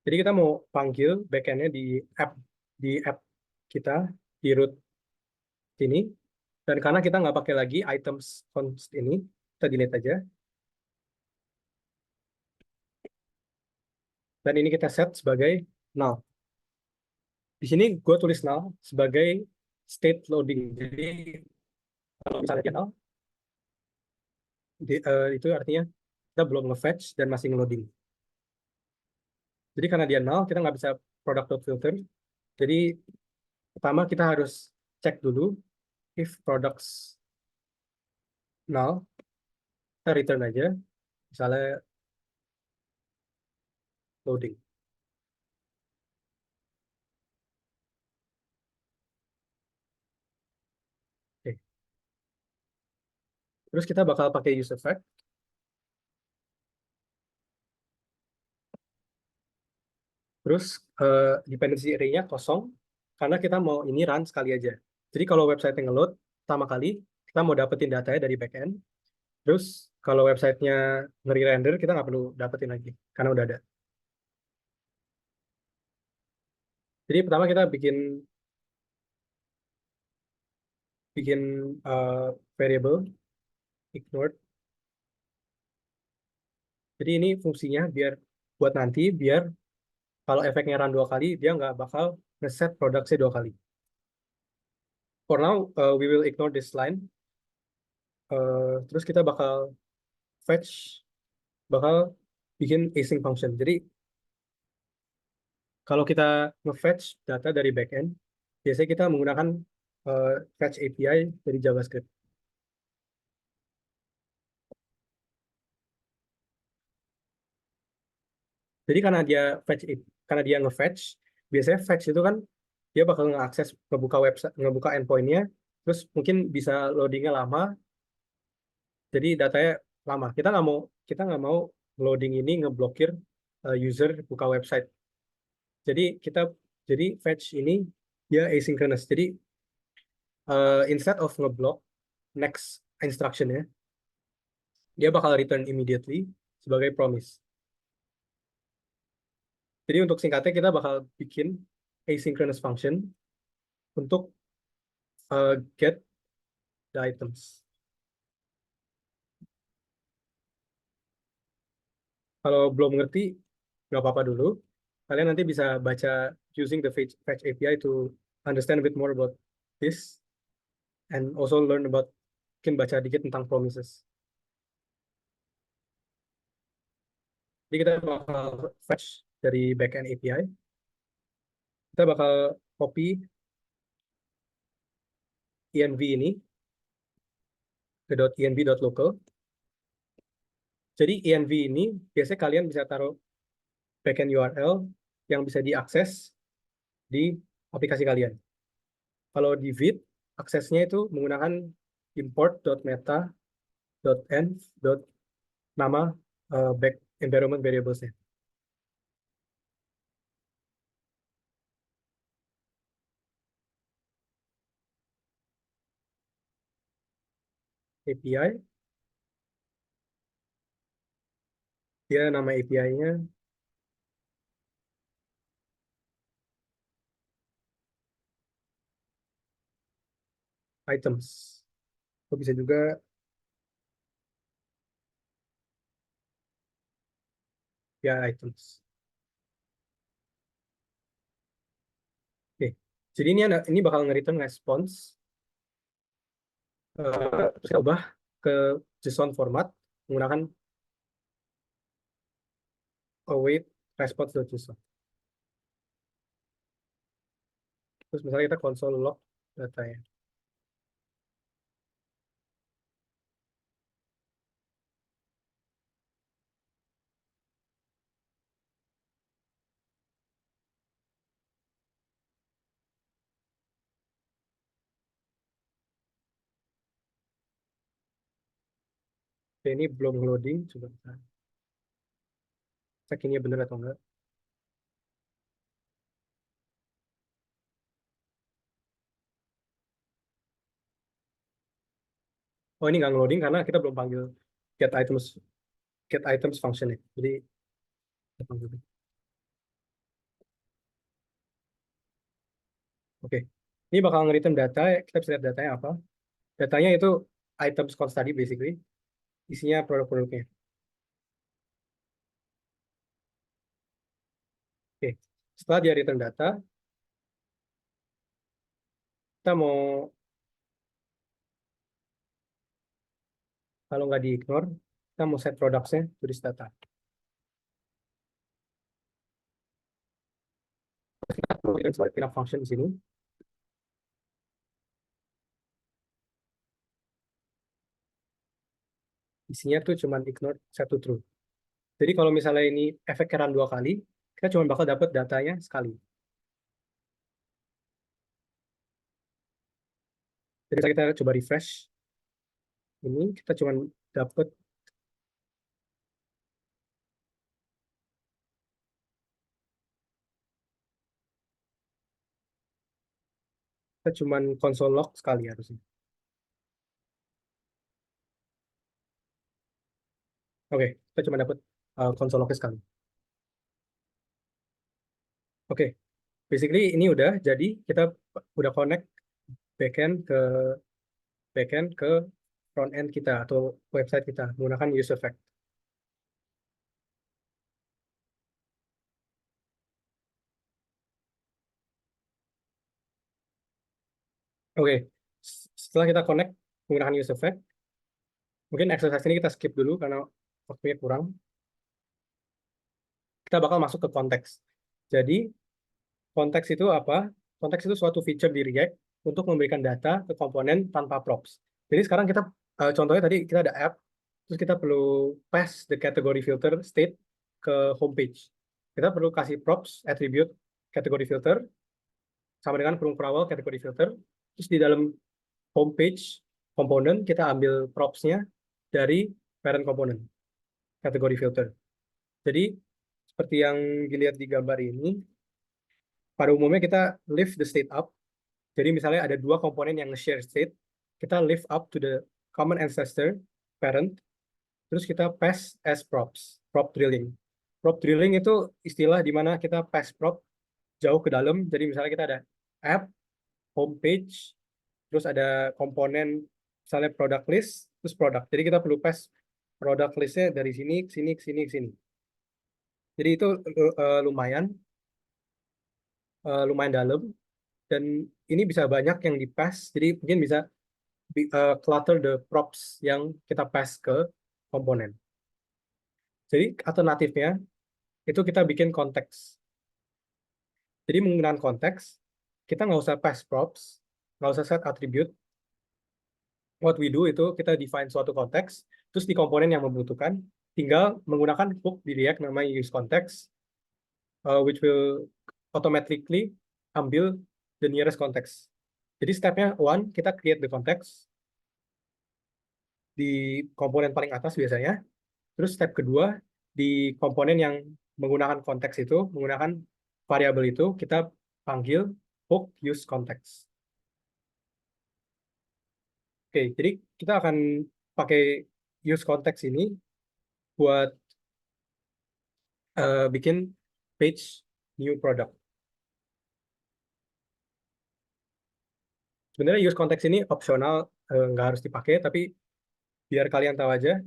Jadi kita mau panggil backend-nya di app kita di root ini. Dan karena kita nggak pakai lagi items const ini, kita delete aja. Dan ini kita set sebagai null. Di sini gue tulis null sebagai state loading. Jadi kalau misalnya dia null, itu artinya kita belum nge-fetch dan masih nge-loading. Jadi karena dia null, kita nggak bisa product.filter. Jadi pertama kita harus cek dulu if products null, kita return aja, misalnya loading. Oke. Terus kita bakal pakai use effect. Terus dependency array-nya kosong, karena kita mau ini run sekali aja. Jadi kalau website yang nge-load pertama kali, kita mau dapetin datanya dari backend. Terus kalau websitenya nge-render, kita nggak perlu dapetin lagi, karena udah ada. Jadi pertama kita bikin bikin variable ignored. Jadi ini fungsinya biar buat nanti, biar kalau efeknya run dua kali, dia nggak bakal ngeset produksinya dua kali. For now, we will ignore this line. Terus kita bakal bikin async function. Jadi kalau kita nge-fetch data dari backend, biasanya kita menggunakan fetch API dari JavaScript. Jadi karena dia nge-fetch, biasanya fetch itu kan dia bakal nge-akses ngebuka website, ngebuka endpoint-nya, terus mungkin bisa loadingnya lama, jadi datanya lama. Kita nggak mau loading ini ngeblokir user buka website. Jadi jadi fetch ini dia asynchronous. Jadi instead of ngeblock next instruction ya, dia bakal return immediately sebagai promise. Jadi untuk singkatnya kita bakal bikin asynchronous function untuk get the items. Kalau belum ngerti, nggak apa-apa dulu. Kalian nanti bisa baca using the fetch API to understand a bit more about this and also learn about, mungkin baca dikit tentang promises. Jadi kita bakal fetch dari backend API. Kita bakal copy env ini ke .env.local. Jadi env ini biasanya kalian bisa taruh backend URL yang bisa diakses di aplikasi kalian. Kalau di Vite, aksesnya itu menggunakan import.meta.env. Nama back environment variables-nya. API, dia nama API-nya items. Atau bisa juga ya items. Oke. Jadi ini bakal nge-return response. Terus kita ubah ke JSON format menggunakan await response.json. Terus misalnya kita console log datanya. Oke, ini belum loading, coba kita cek ini benar atau enggak. Oh, ini nggak loading karena kita belum panggil get items function ya. Jadi kita panggil. Oke. Ini bakal nge-return data, kita bisa lihat datanya apa. Datanya itu items const tadi basically, isinya produk-produknya. Oke. Setelah dia return data, kita mau, kalau nggak di ignore, kita mau set productsnya to this data. Kita pilih function di sini. Isinya tuh cuma ignore satu true. Jadi kalau misalnya ini efek run 2 kali, kita cuma bakal dapat datanya sekali. Jadi kita coba refresh. Ini kita cuma dapat kita cuma console log sekali harusnya. Oke, kita cuma dapat console log sekali. Oke, basically ini udah jadi kita udah connect backend ke front end kita atau website kita menggunakan use effect. Oke, setelah kita connect menggunakan use effect, mungkin exercise ini kita skip dulu karena waktunya kurang. Kita bakal masuk ke konteks. Jadi konteks itu apa? Konteks itu suatu feature di React untuk memberikan data ke komponen tanpa props. Jadi sekarang kita contohnya tadi kita ada app, terus kita perlu pass the category filter state ke homepage. Kita perlu kasih props, attribute, category filter, sama dengan perung perawal category filter. Terus di dalam homepage komponen kita ambil props-nya dari parent komponen, kategori filter. Jadi seperti yang dilihat di gambar ini, pada umumnya kita lift the state up. Jadi misalnya ada dua komponen yang share state, kita lift up to the common ancestor, parent, terus kita pass as props, prop drilling. Prop drilling itu istilah di mana kita pass prop jauh ke dalam. Jadi misalnya kita ada app, homepage, terus ada komponen misalnya product list, terus product. Jadi kita perlu pass product listnya dari sini, ke sini, ke sini, ke sini. Jadi itu lumayan, lumayan dalam. Dan ini bisa banyak yang di pass. Jadi mungkin bisa clutter the props yang kita pass ke komponen. Jadi alternatifnya itu kita bikin konteks. Jadi menggunakan konteks, kita nggak usah pass props, nggak usah set attribute. What we do itu kita define suatu konteks, terus di komponen yang membutuhkan, tinggal menggunakan hook di React namanya use context, which will automatically ambil the nearest context. Jadi stepnya one, kita create the context di komponen paling atas biasanya. Terus step kedua, di komponen yang menggunakan konteks itu, menggunakan variabel itu, kita panggil hook use context. Oke, jadi kita akan pakai use context ini buat bikin page new product. Sebenarnya use context ini opsional, nggak harus dipakai, tapi biar kalian tahu aja,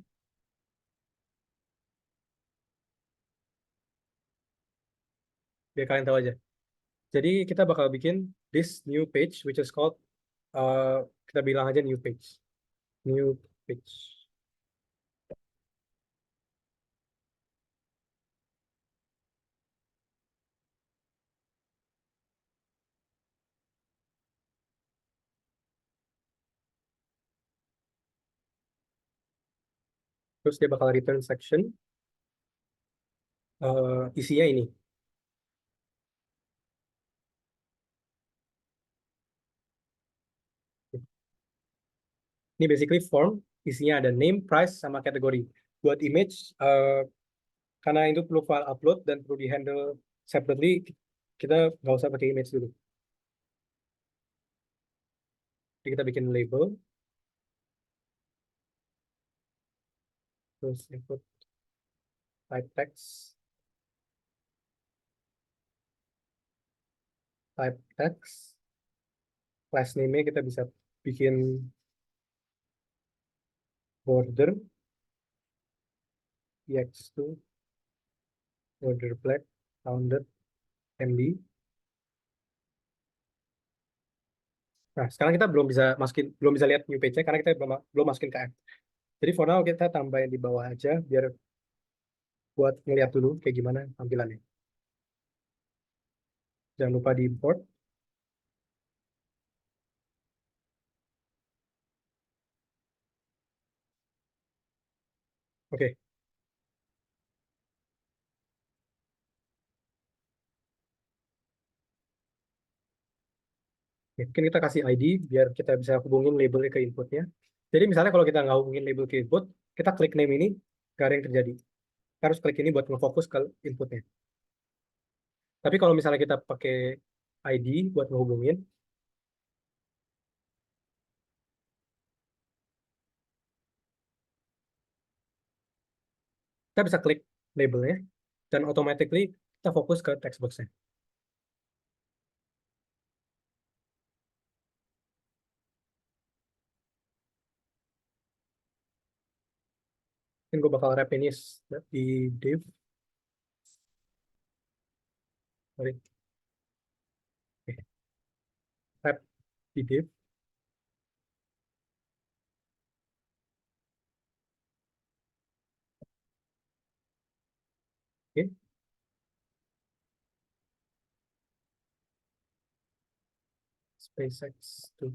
biar kalian tahu aja. Jadi kita bakal bikin this new page, which is called, kita bilang aja new page. New page. Terus dia bakal return section, isinya ini. Ini basically form, isinya ada name, price, sama kategori. Buat image, karena itu perlu file upload dan perlu di-handle separately, kita nggak usah pakai image dulu. Jadi kita bikin label, terus input type text, class name-nya kita bisa bikin border, ex2, border black, rounded, MD. Nah, sekarang kita belum bisa lihat new page-nya karena kita belum masukin ke app. Jadi for now kita tambahin di bawah aja biar buat ngeliat dulu kayak gimana tampilannya. Jangan lupa di import. Oke, mungkin kita kasih ID biar kita bisa hubungin labelnya ke inputnya. Jadi misalnya kalau kita nggak hubungin label ke input, kita klik name ini, nggak ada yang terjadi. Kita harus klik ini buat ngefokus ke inputnya. Tapi kalau misalnya kita pakai ID buat ngehubungin, kita bisa klik labelnya, dan automatically kita fokus ke text box-nya. Mungkin gue bakal wrap ini di div. Sorry. Oke, wrap di div. Oke, SpaceX tuh.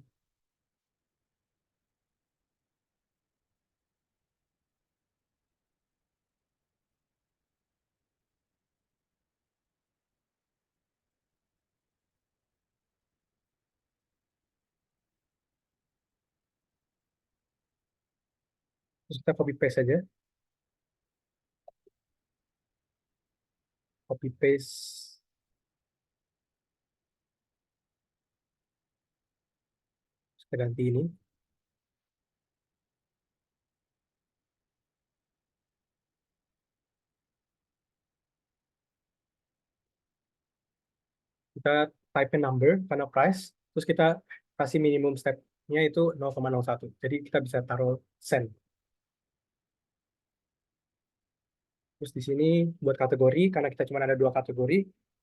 Terus kita copy paste aja, copy paste. Terus kita ganti ini. Kita type in number karena price. Terus kita kasih minimum step-nya itu 0,01. Jadi kita bisa taruh send. Terus di sini buat kategori, karena kita cuma ada dua kategori,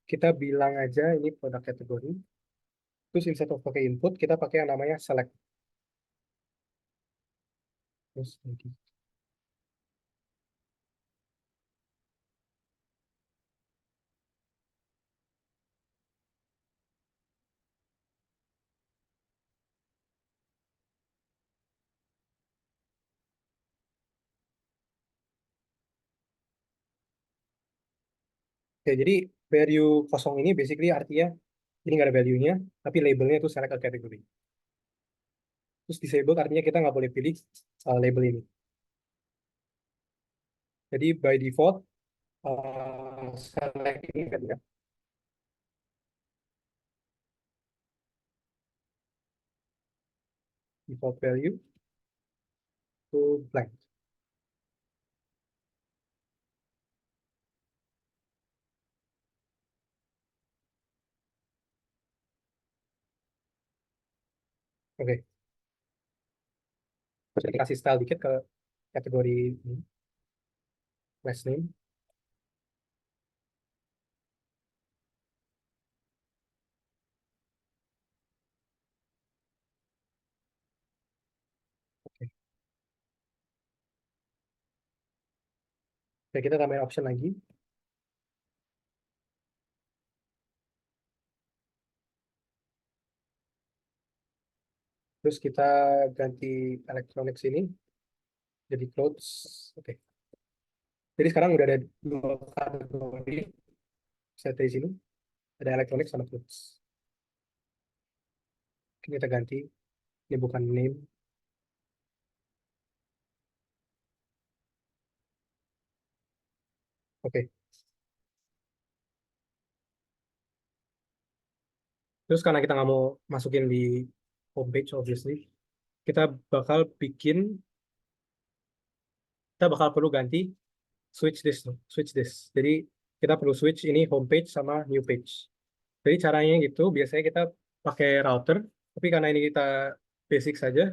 kita bilang aja ini produk kategori. Terus instead of pakai input, kita pakai yang namanya select. Terus lagi. Oke, jadi value kosong ini basically artinya ini nggak ada value-nya, tapi labelnya itu select a category. Terus disable artinya kita nggak boleh pilih label ini. Jadi by default, select ini kan ya, default value to blank. Oke, terus kita kasih style dikit ke kategori ini, last name. Oke, oke, kita tambahin option lagi. Terus kita ganti electronics ini jadi clothes. Oke, jadi sekarang udah ada dua kategori. Saya dari sini ada electronics sama clothes. Oke, kita ganti, ini bukan name. Oke, terus karena kita nggak mau masukin di homepage, obviously, kita bakal bikin, kita bakal perlu ganti switch this. Jadi kita perlu switch ini homepage sama new page. Jadi caranya gitu, biasanya kita pakai router, tapi karena ini kita basic saja,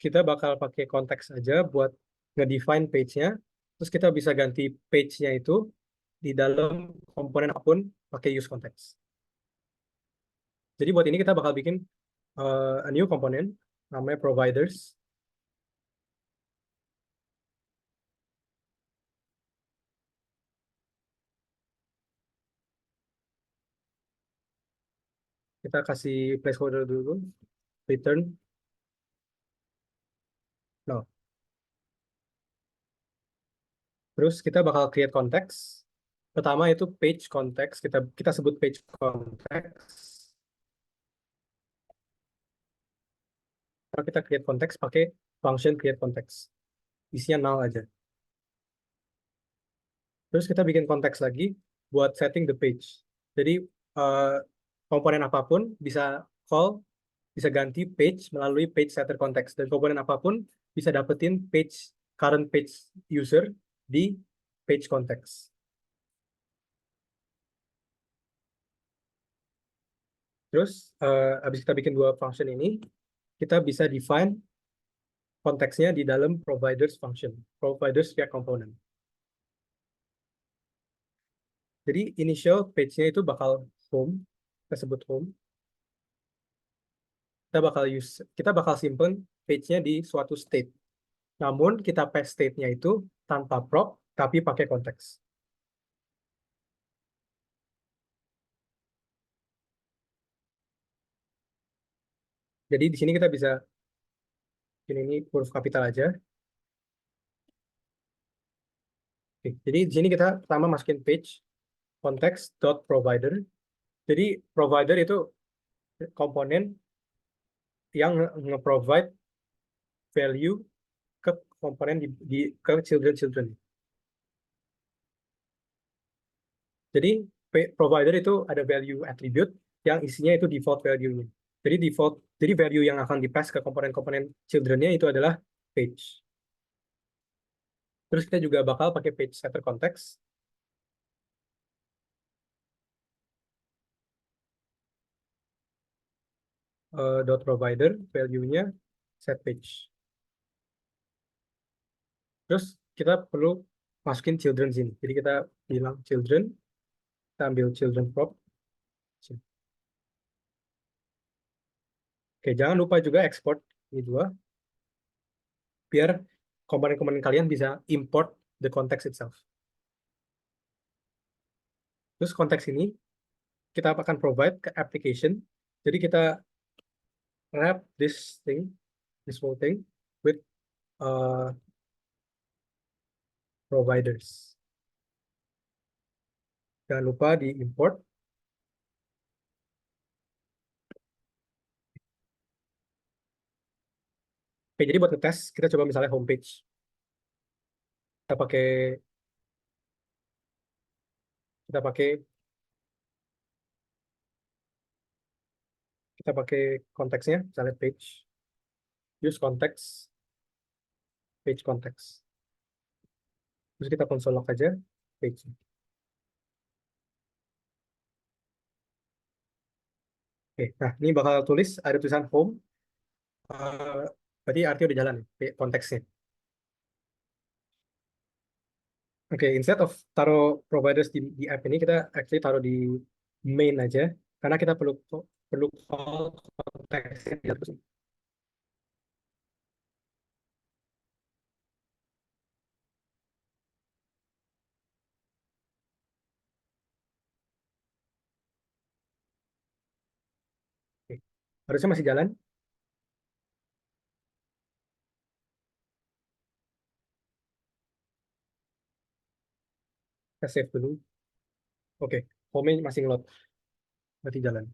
kita bakal pakai konteks aja buat nge-define page-nya, terus kita bisa ganti page-nya itu di dalam komponen apapun pakai use context. Jadi buat ini kita bakal bikin a new component namanya providers. Kita kasih placeholder dulu, return. No. Terus kita bakal create context. Pertama itu page context. Kita sebut page context. Kalau kita create context pakai function create context. Isinya null aja. Terus kita bikin konteks lagi buat setting the page. Jadi eh, komponen apapun bisa call, bisa ganti page melalui page setter context. Dan komponen apapun bisa dapetin current page user di page context. Terus habis kita bikin dua function ini, kita bisa define konteksnya di dalam providers function, providers via component. Jadi initial page-nya itu bakal home, kita sebut home. Kita bakal simpen page-nya di suatu state. Namun kita paste state-nya itu tanpa prop, tapi pakai konteks. Jadi di sini kita bisa ini huruf kapital aja. Oke, jadi di sini kita pertama masukin page context.provider. Jadi provider itu komponen yang nge-provide value ke komponen ke children. Jadi provider itu ada value attribute yang isinya itu default value-nya. Jadi value yang akan dipass ke komponen-komponen children-nya itu adalah page. Terus kita juga bakal pakai page setter context. Dot provider value-nya set page. Terus kita perlu masukin children sini. Jadi kita bilang children, kita ambil children prop. Oke, jangan lupa juga export ini dua, biar komponen-komponen kalian bisa import the context itself. Terus konteks ini kita akan provide ke application. Jadi kita wrap this whole thing with providers. Jangan lupa di import. Oke, jadi buat ngetes, kita coba misalnya homepage. Kita pakai kita pakai kita pakai konteksnya, misalnya page, use context, page context. Terus kita console log aja page. Oke, nah ini bakal tulis ada tulisan home. Berarti artinya udah jalan ya, konteksnya. Oke, instead of taruh providers di app ini, kita actually taruh di main aja, karena kita perlu perlu call konteksnya di atas. Oke. Harusnya masih jalan. Kita save dulu. Oke, home masih ngeload, berarti jalan.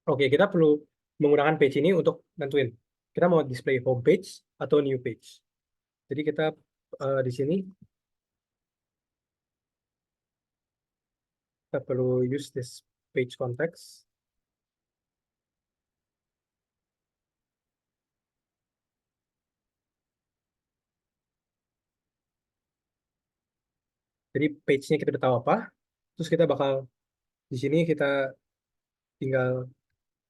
Oke, kita perlu menggunakan page ini untuk nentuin kita mau display home page atau new page. Jadi kita di sini kita perlu use this page context. Jadi page-nya kita udah tahu apa, terus kita bakal di sini kita tinggal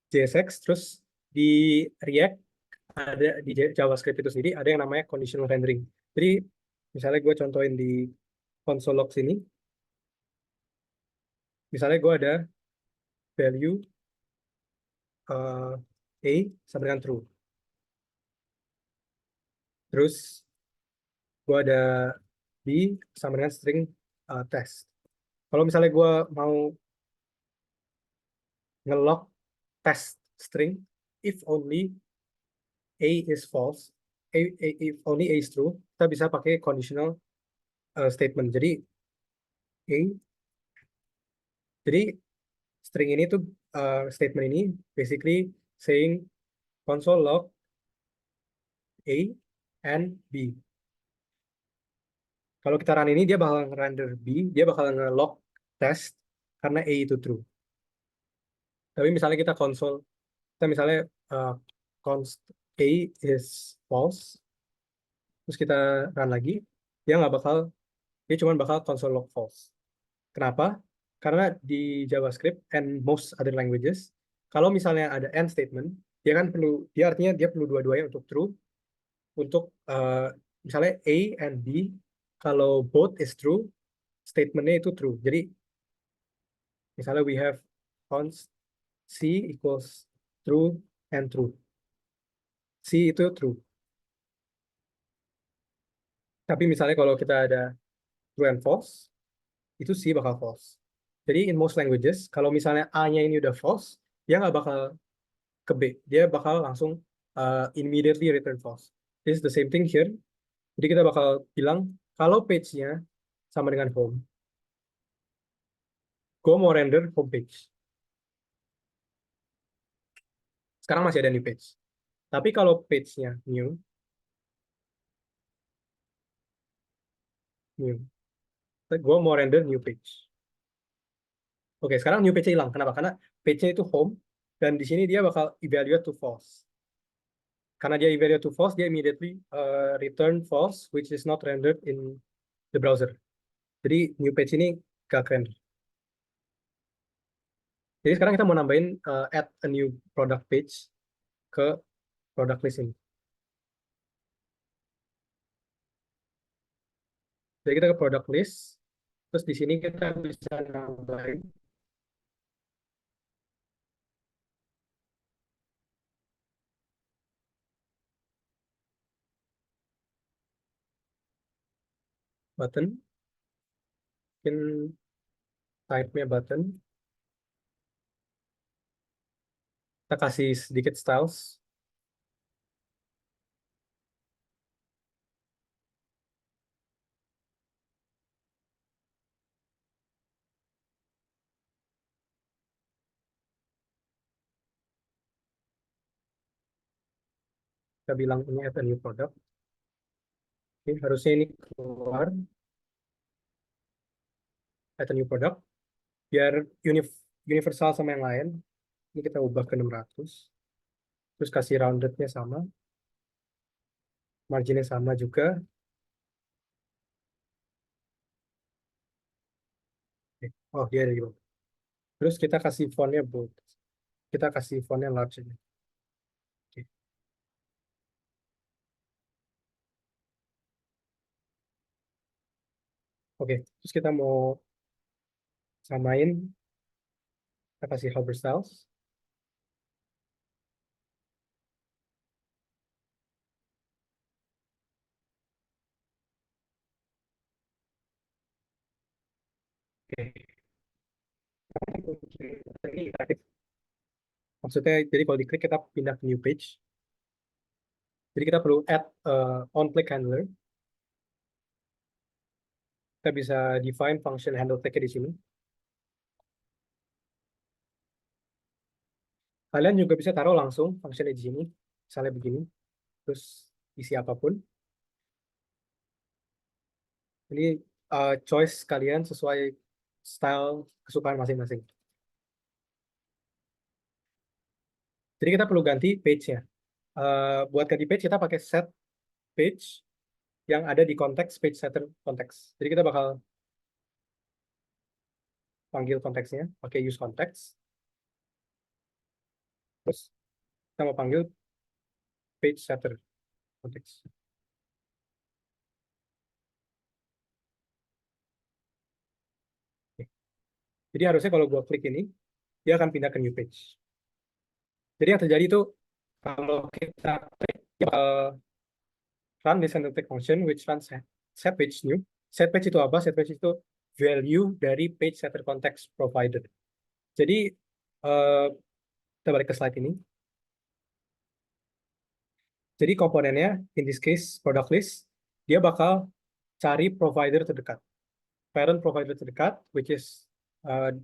JSX, terus di React ada di JavaScript itu sendiri ada yang namanya conditional rendering. Jadi misalnya gue contohin di console log sini, misalnya gue ada value A sama dengan true. Terus gue ada B sama dengan string test. Kalau misalnya gue mau nge-lock test string if only A is false, if only A is true, kita bisa pakai conditional statement. Jadi string ini tuh statement ini basically saying console log A and B. Kalau kita run ini dia bakal render B, dia bakal nge-log test karena A itu true. Tapi misalnya kita misalnya uh, const A is false, terus kita run lagi, dia cuma bakal console log false. Kenapa? Karena di JavaScript and most other languages, kalau misalnya ada and statement, dia artinya dia perlu dua-duanya untuk true, untuk misalnya A and B, kalau both is true, statementnya itu true. Jadi misalnya we have const C equals true and true. C itu true. Tapi misalnya kalau kita ada true and false, itu C bakal false. Jadi in most languages, kalau misalnya A-nya ini udah false, dia nggak bakal ke B. Dia bakal langsung immediately return false. This is the same thing here. Jadi kita bakal bilang, kalau page-nya sama dengan home, gue mau render home page. Sekarang masih ada new page. Tapi kalau page-nya new, gue mau render new page. Oke, sekarang new page hilang. Kenapa? Karena page-nya itu home, dan di sini dia bakal evaluate to false. Karena dia evaluate to false, dia immediately return false, which is not rendered in the browser. Jadi new page ini gak render. Jadi sekarang kita mau nambahin add a new product page ke product list ini. Jadi kita ke product list, terus di sini kita bisa nambahin button, mungkin type-nya button, kita kasih sedikit styles, kita bilang ini add a new product. Ini harusnya ini keluar, add a new product, biar universal sama yang lain. Ini kita ubah ke 600, terus kasih rounded-nya sama, marginnya sama juga. Oh, dia ada di bawah. Terus kita kasih font-nya bold. Kita kasih font-nya large aja. Oke. Oke, terus kita mau samain, kita kasih hover styles. Oke. Ini aktif. Maksudnya, jadi kalau diklik kita pindah ke new page. Jadi kita perlu add on click handler. Kita bisa define function handle tag di sini. Kalian juga bisa taruh langsung functionnya di sini, misalnya begini, terus isi apapun. Ini choice kalian sesuai style kesukaan masing-masing. Jadi kita perlu ganti page-nya. Buat ganti page kita pakai set page yang ada di konteks page setter konteks. Jadi kita bakal panggil konteksnya pakai use context. Terus kita mau panggil page setter konteks. Oke. Jadi harusnya kalau gua klik ini, dia akan pindah ke new page. Jadi yang terjadi itu kalau kita klik, dia bakal run this synthetic function which runs set page new. Set page itu apa? Set page itu value dari page setter context provided. Jadi uh, kita balik ke slide ini. Jadi komponennya, in this case product list, dia bakal cari provider terdekat, parent provider terdekat, which is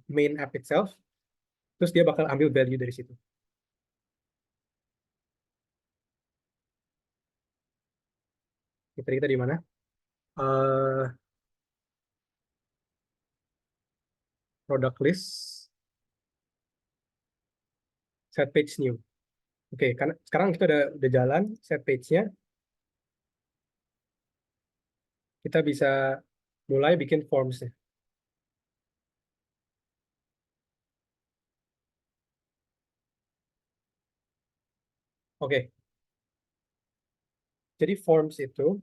main app itself. Terus dia bakal ambil value dari situ. Kita di mana? Product list, set page new. Oke, karena sekarang kita udah jalan set page-nya, kita bisa mulai bikin forms-nya. Oke, jadi forms itu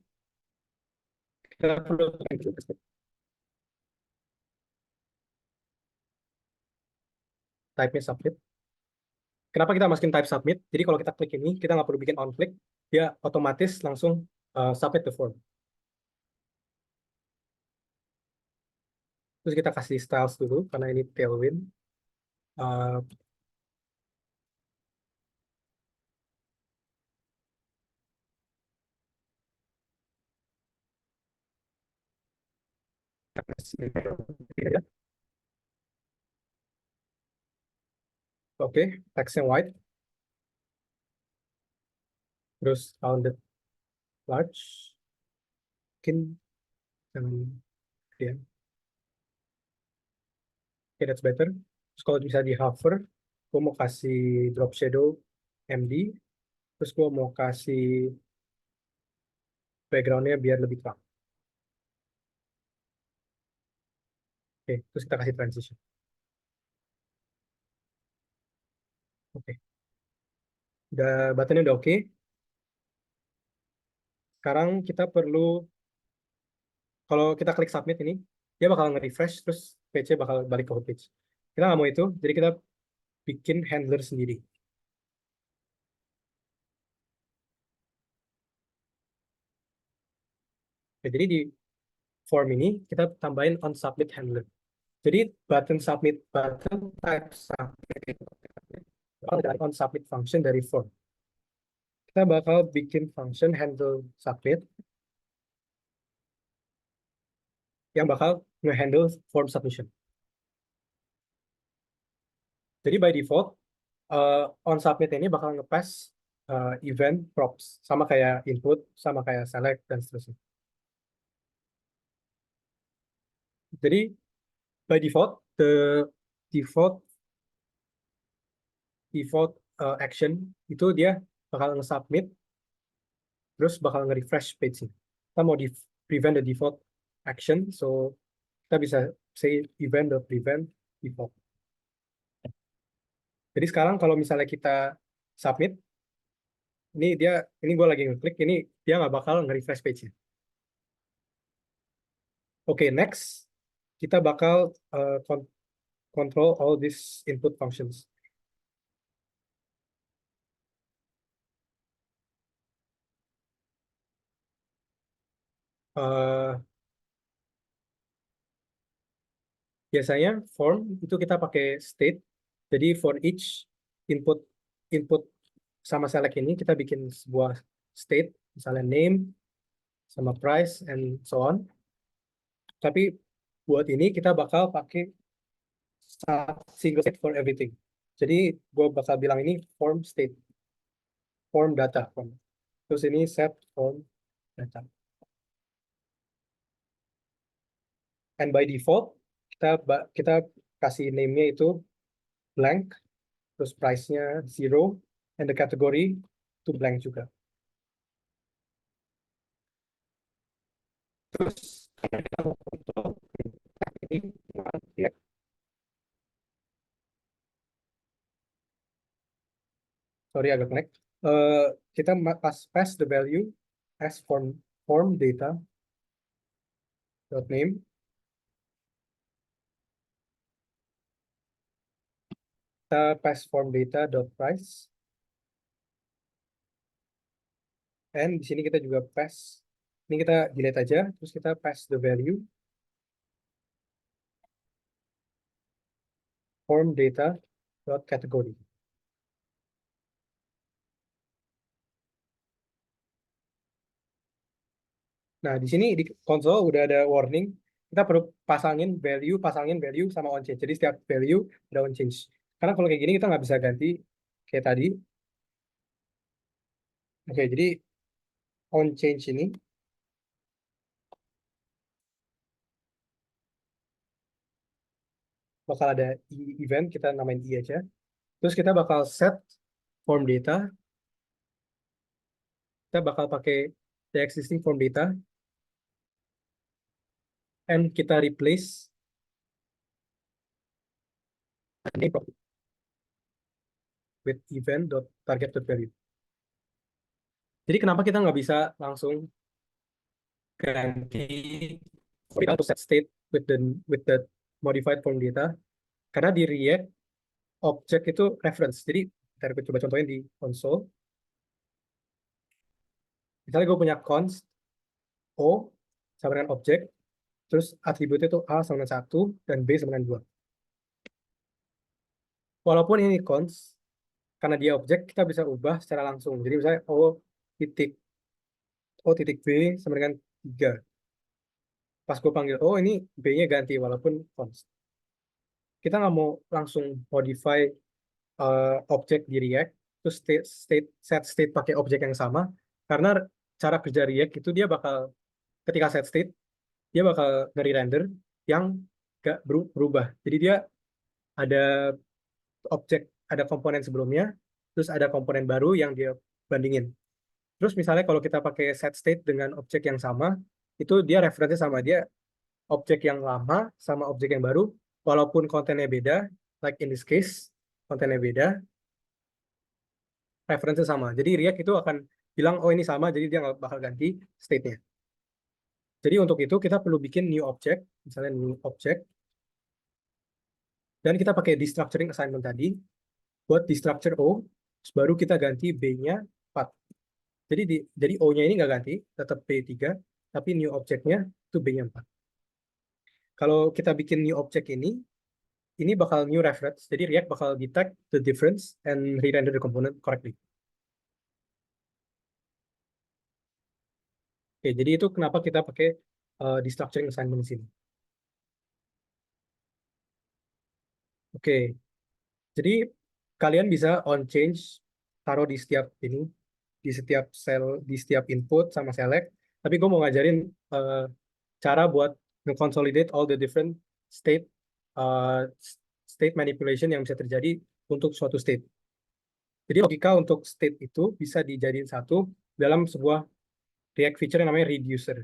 kita perlu type-nya submit. Kenapa kita masukin type submit? Jadi kalau kita klik ini, kita nggak perlu bikin on click, dia otomatis langsung submit the form. Terus kita kasih styles dulu, karena ini Tailwind. Uh, Oke, text yang white. Terus rounded large. Mungkin yang ya. Oke, that's better. Terus kalau bisa di hover, gue mau kasih drop shadow MD. Terus gue mau kasih background-nya biar lebih terang. Oke, terus kita kasih transition. Oke, buttonnya udah oke. Sekarang kita perlu, kalau kita klik submit ini, dia bakal nge-refresh, terus page-nya bakal balik ke home page. Kita nggak mau itu, jadi kita bikin handler sendiri. Oke, jadi di form ini, kita tambahin on submit handler. Jadi button type submit on submit function dari form. Kita bakal bikin function handle submit yang bakal nge-handle form submission. Jadi by default, on submit ini bakal nge-pass event props, sama kayak input, sama kayak select, dan seterusnya. Jadi by default, the default action itu dia bakal nge-submit, terus bakal nge-refresh page-nya. Kita mau prevent the default action, so kita bisa say event the prevent default. Jadi sekarang kalau misalnya kita submit, ini gue lagi ngeklik, ini dia nggak bakal nge-refresh page-nya. Oke, next kita bakal control all these input functions. Uh, Biasanya form itu kita pakai state. Jadi for each input input sama select ini kita bikin sebuah state, misalnya name sama price and so on. Tapi buat ini kita bakal pakai single state for everything. Jadi gue bakal bilang ini form state, form data form. Terus ini set form data. And by default kita kasih name-nya itu blank, terus price-nya 0, and the category itu blank juga. Terus kita mau kontrol ini ya. Sorry agak connect. Kita pass the value as form data dot name. Kita pass form data dot price, and di sini kita juga pass, ini kita delete aja, terus kita pass the value form data dot category. Nah, di sini di konsol udah ada warning, kita perlu pasangin value sama on change. Jadi setiap value ada on change. Karena kalau kayak gini kita nggak bisa ganti kayak tadi. Oke, jadi on change ini bakal ada event, kita namain i aja. Terus kita bakal set form data, kita bakal pakai the existing form data, and kita replace with event.target.value. Jadi kenapa kita nggak bisa langsung ganti to set state with the modified form data? Karena di React objek itu reference. Jadi kita coba contohin di console. Misalnya gue punya const o sama dengan objek, terus atributnya itu a sama dengan 1 dan b sama dengan 2. Walaupun ini const, karena dia objek, kita bisa ubah secara langsung. Jadi misalnya o titik b sama dengan 3. Pas gue panggil o, ini b-nya ganti walaupun const. Kita nggak mau langsung modify objek di React, terus set state pakai objek yang sama, karena cara kerja React itu dia bakal, ketika set state, dia bakal nge-render yang gak berubah. Jadi dia ada objek, ada komponen sebelumnya, terus ada komponen baru yang dia bandingin. Terus misalnya kalau kita pakai set state dengan objek yang sama, itu dia referensinya sama, dia objek yang lama sama objek yang baru, walaupun kontennya beda, like in this case, kontennya beda, referensinya sama. Jadi React itu akan bilang, oh ini sama, jadi dia nggak bakal ganti state-nya. Jadi untuk itu kita perlu bikin new object, misalnya new object, dan kita pakai destructuring assignment tadi, buat destructure O, baru kita ganti B-nya 4. Jadi O-nya ini nggak ganti, tetap B3, tapi new object-nya itu B-nya 4. Kalau kita bikin new object ini bakal new reference, jadi React bakal detect the difference and re-render the component correctly. Oke, jadi itu kenapa kita pakai destructuring assignment di sini. Oke, jadi kalian bisa on change, taruh di setiap ini, di setiap cell, di setiap input sama select. Tapi gue mau ngajarin cara buat nge-consolidate all the different state uh, state manipulation yang bisa terjadi untuk suatu state. Jadi logika untuk state itu bisa dijadiin satu dalam sebuah React feature yang namanya reducer.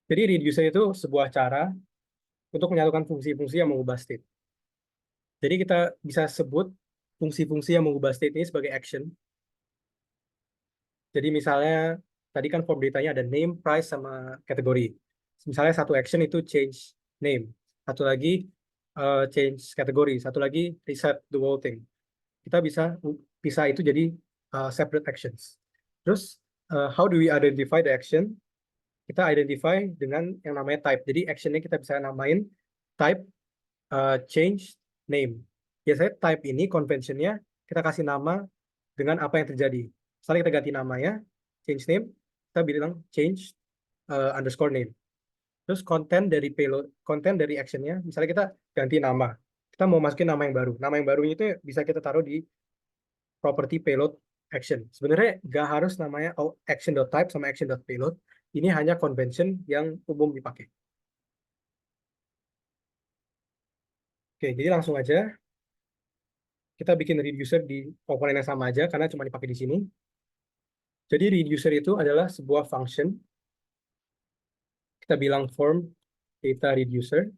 Jadi reducer itu sebuah cara untuk menyatukan fungsi-fungsi yang mengubah state. Jadi kita bisa sebut fungsi-fungsi yang mengubah state ini sebagai action. Jadi misalnya tadi kan form datanya ada name, price, sama kategori. Misalnya satu action itu change name, satu lagi change kategori, satu lagi reset the whole thing. Kita bisa itu jadi separate actions. Terus how do we identify the action? Kita identify dengan yang namanya type. Jadi actionnya kita bisa namain type change name. Biasanya type ini conventionnya kita kasih nama dengan apa yang terjadi. Misalnya kita ganti namanya, change name, kita bilang change underscore name. Terus konten dari actionnya, misalnya kita ganti nama. Kita mau masukin nama yang baru. Nama yang baru itu bisa kita taruh di property payload action. Sebenarnya nggak harus namanya action.type sama action.payload. Ini hanya convention yang umum dipakai. Oke, jadi langsung aja kita bikin reducer di komponen yang sama aja karena cuma dipakai di sini. Jadi reducer itu adalah sebuah function. Kita bilang form data reducer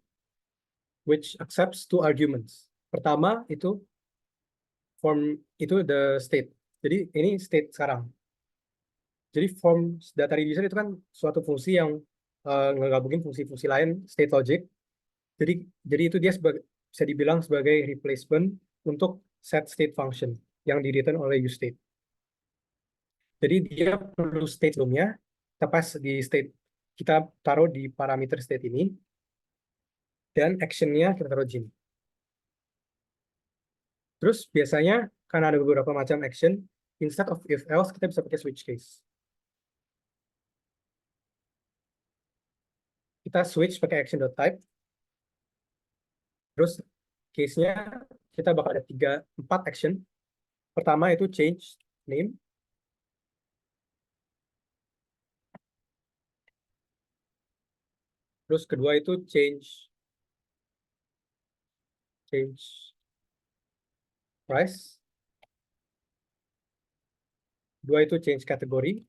which accepts two arguments. Pertama itu form itu the state. Jadi ini state sekarang. Jadi form data reducer itu kan suatu fungsi yang ngegabungin fungsi-fungsi lain, state logic. Jadi jadi itu dia bisa dibilang sebagai replacement untuk set state function yang di return oleh useState. Jadi dia perlu state sebelumnya, kita pas di state, kita taruh di parameter state ini, dan actionnya kita taruh di sini. Terus biasanya karena ada beberapa macam action, instead of if else kita bisa pakai switch case. Kita switch pakai action.type, terus case-nya kita bakal ada 4 action. Pertama itu change name, terus kedua itu change price, dua itu change category,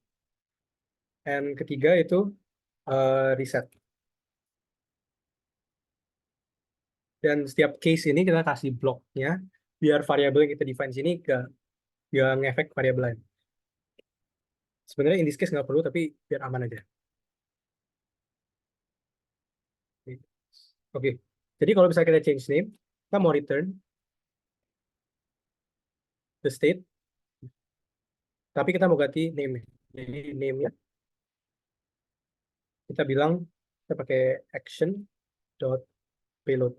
dan ketiga itu reset. Dan setiap case ini kita kasih bloknya biar variabel yang kita define sini gak ngefek variabel lain. Sebenarnya in this case nggak perlu, tapi biar aman aja. Oke. Jadi kalau misalnya kita change name, kita mau return the state, tapi kita mau ganti name-nya. Jadi name-nya kita bilang kita pakai action dot payload.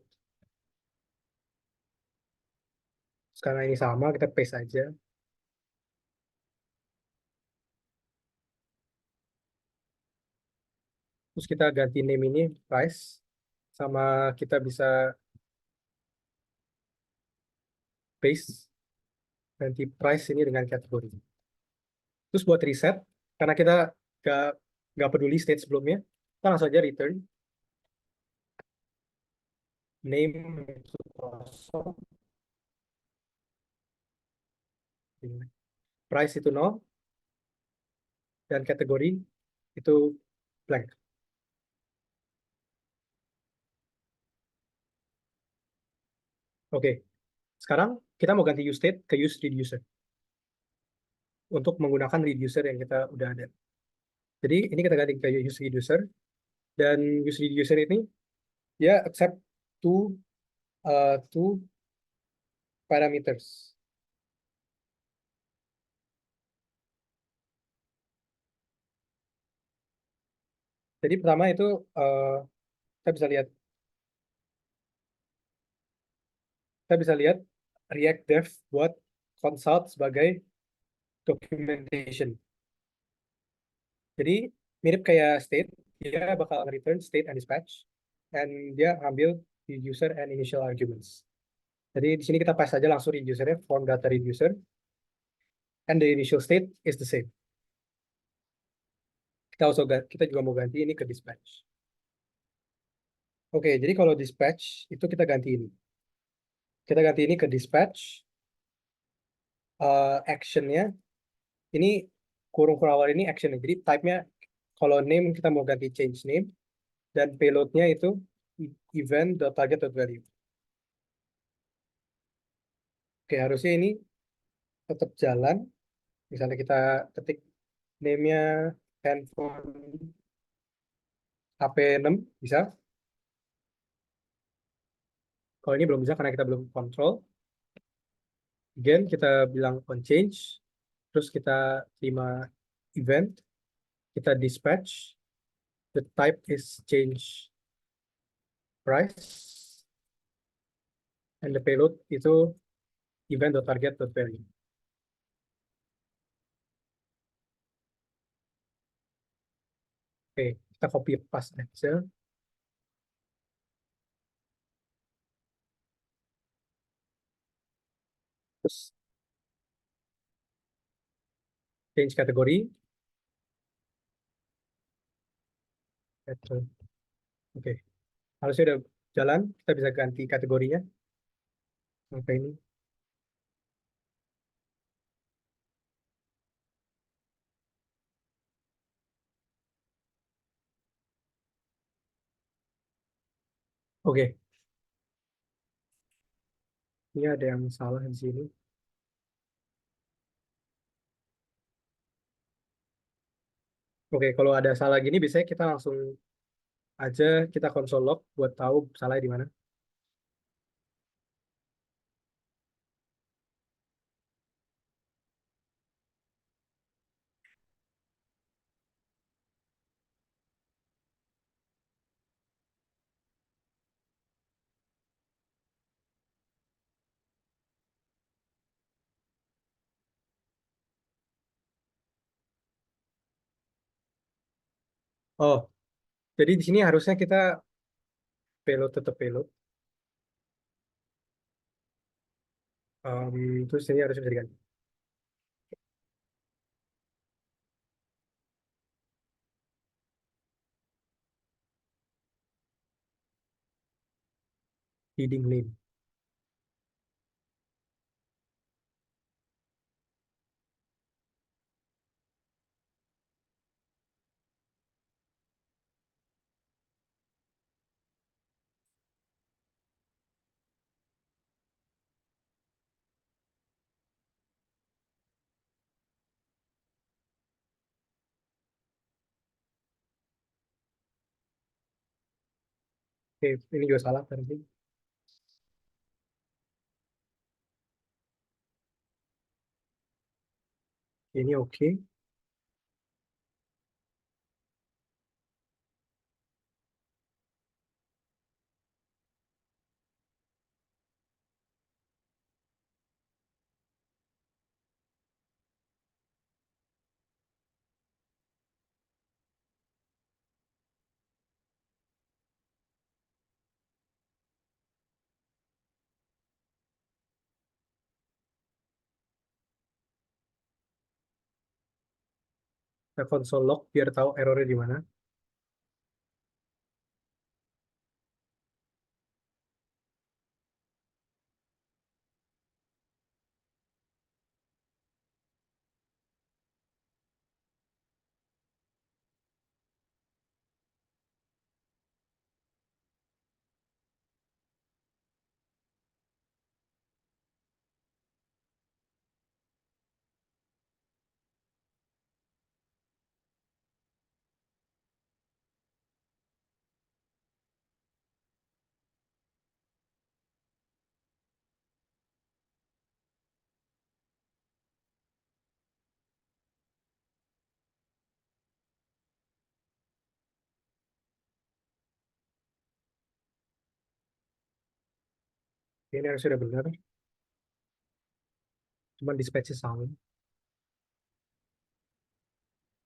Sekarang ini sama, kita paste aja. Terus kita ganti name ini price, sama kita bisa paste ganti price ini dengan kategori. Terus buat reset, karena kita nggak nggak peduli state sebelumnya, kita langsung aja return name itu kosong, price itu 0, dan kategori itu blank. Oke, sekarang kita mau ganti use state ke use reducer untuk menggunakan reducer yang kita udah ada. Jadi ini kita ganti ke use reducer, dan use reducer ini dia accept two parameters. Jadi pertama itu uh, kita bisa lihat React Dev buat consult sebagai documentation. Jadi mirip kayak state, dia bakal return state and dispatch, dan dia ambil reducer and initial arguments. Jadi di sini kita pass saja langsung reducernya, form data reducer, and the initial state is the same. Kita juga mau ganti ini ke dispatch. Oke, jadi kalau dispatch itu kita ganti ini. Kita ganti ini ke dispatch, actionnya ini kurung awal ini action. Jadi type-nya kalau name kita mau ganti change name, dan payload-nya itu event.target.value. Oke, harusnya ini tetap jalan. Misalnya kita ketik name-nya handphone HP6, bisa. Kalau ini belum bisa karena kita belum control. Again, kita bilang on change, terus kita terima event, kita dispatch, the type is change price, and the payload itu event.target.value. Oke, kita copy paste aja. Terus change kategori. Oke, harusnya udah jalan. Kita bisa ganti kategorinya. Sampai ini. Oke, ini ada yang salah di sini. Oke, kalau ada salah gini, biasanya kita langsung aja kita konsol log buat tahu salahnya di mana. Oh, jadi di sini harusnya kita payload tetap payload. Terus ini harus bisa diganti. Heading name. Oke, ini juga salah tadi. Ini oke. Kita konsol log biar tahu errornya di mana. Ini harus sudah benar. Cuman dispatch salah.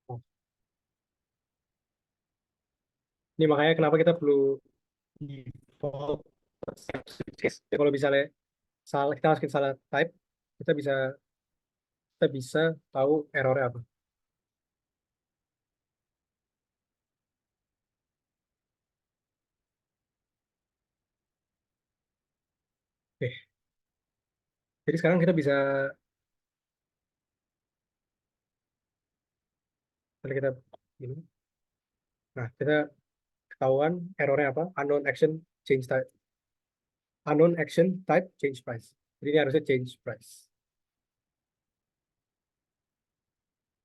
Oh. Ini makanya kenapa kita perlu default switches. Kalau misalnya salah, kita masukin salah type, kita bisa kita bisa tahu errornya apa. Oke, jadi sekarang kita bisa, kalau kita ini, nah kita ketahuan errornya apa, unknown action type change price. Jadi ini harusnya change price.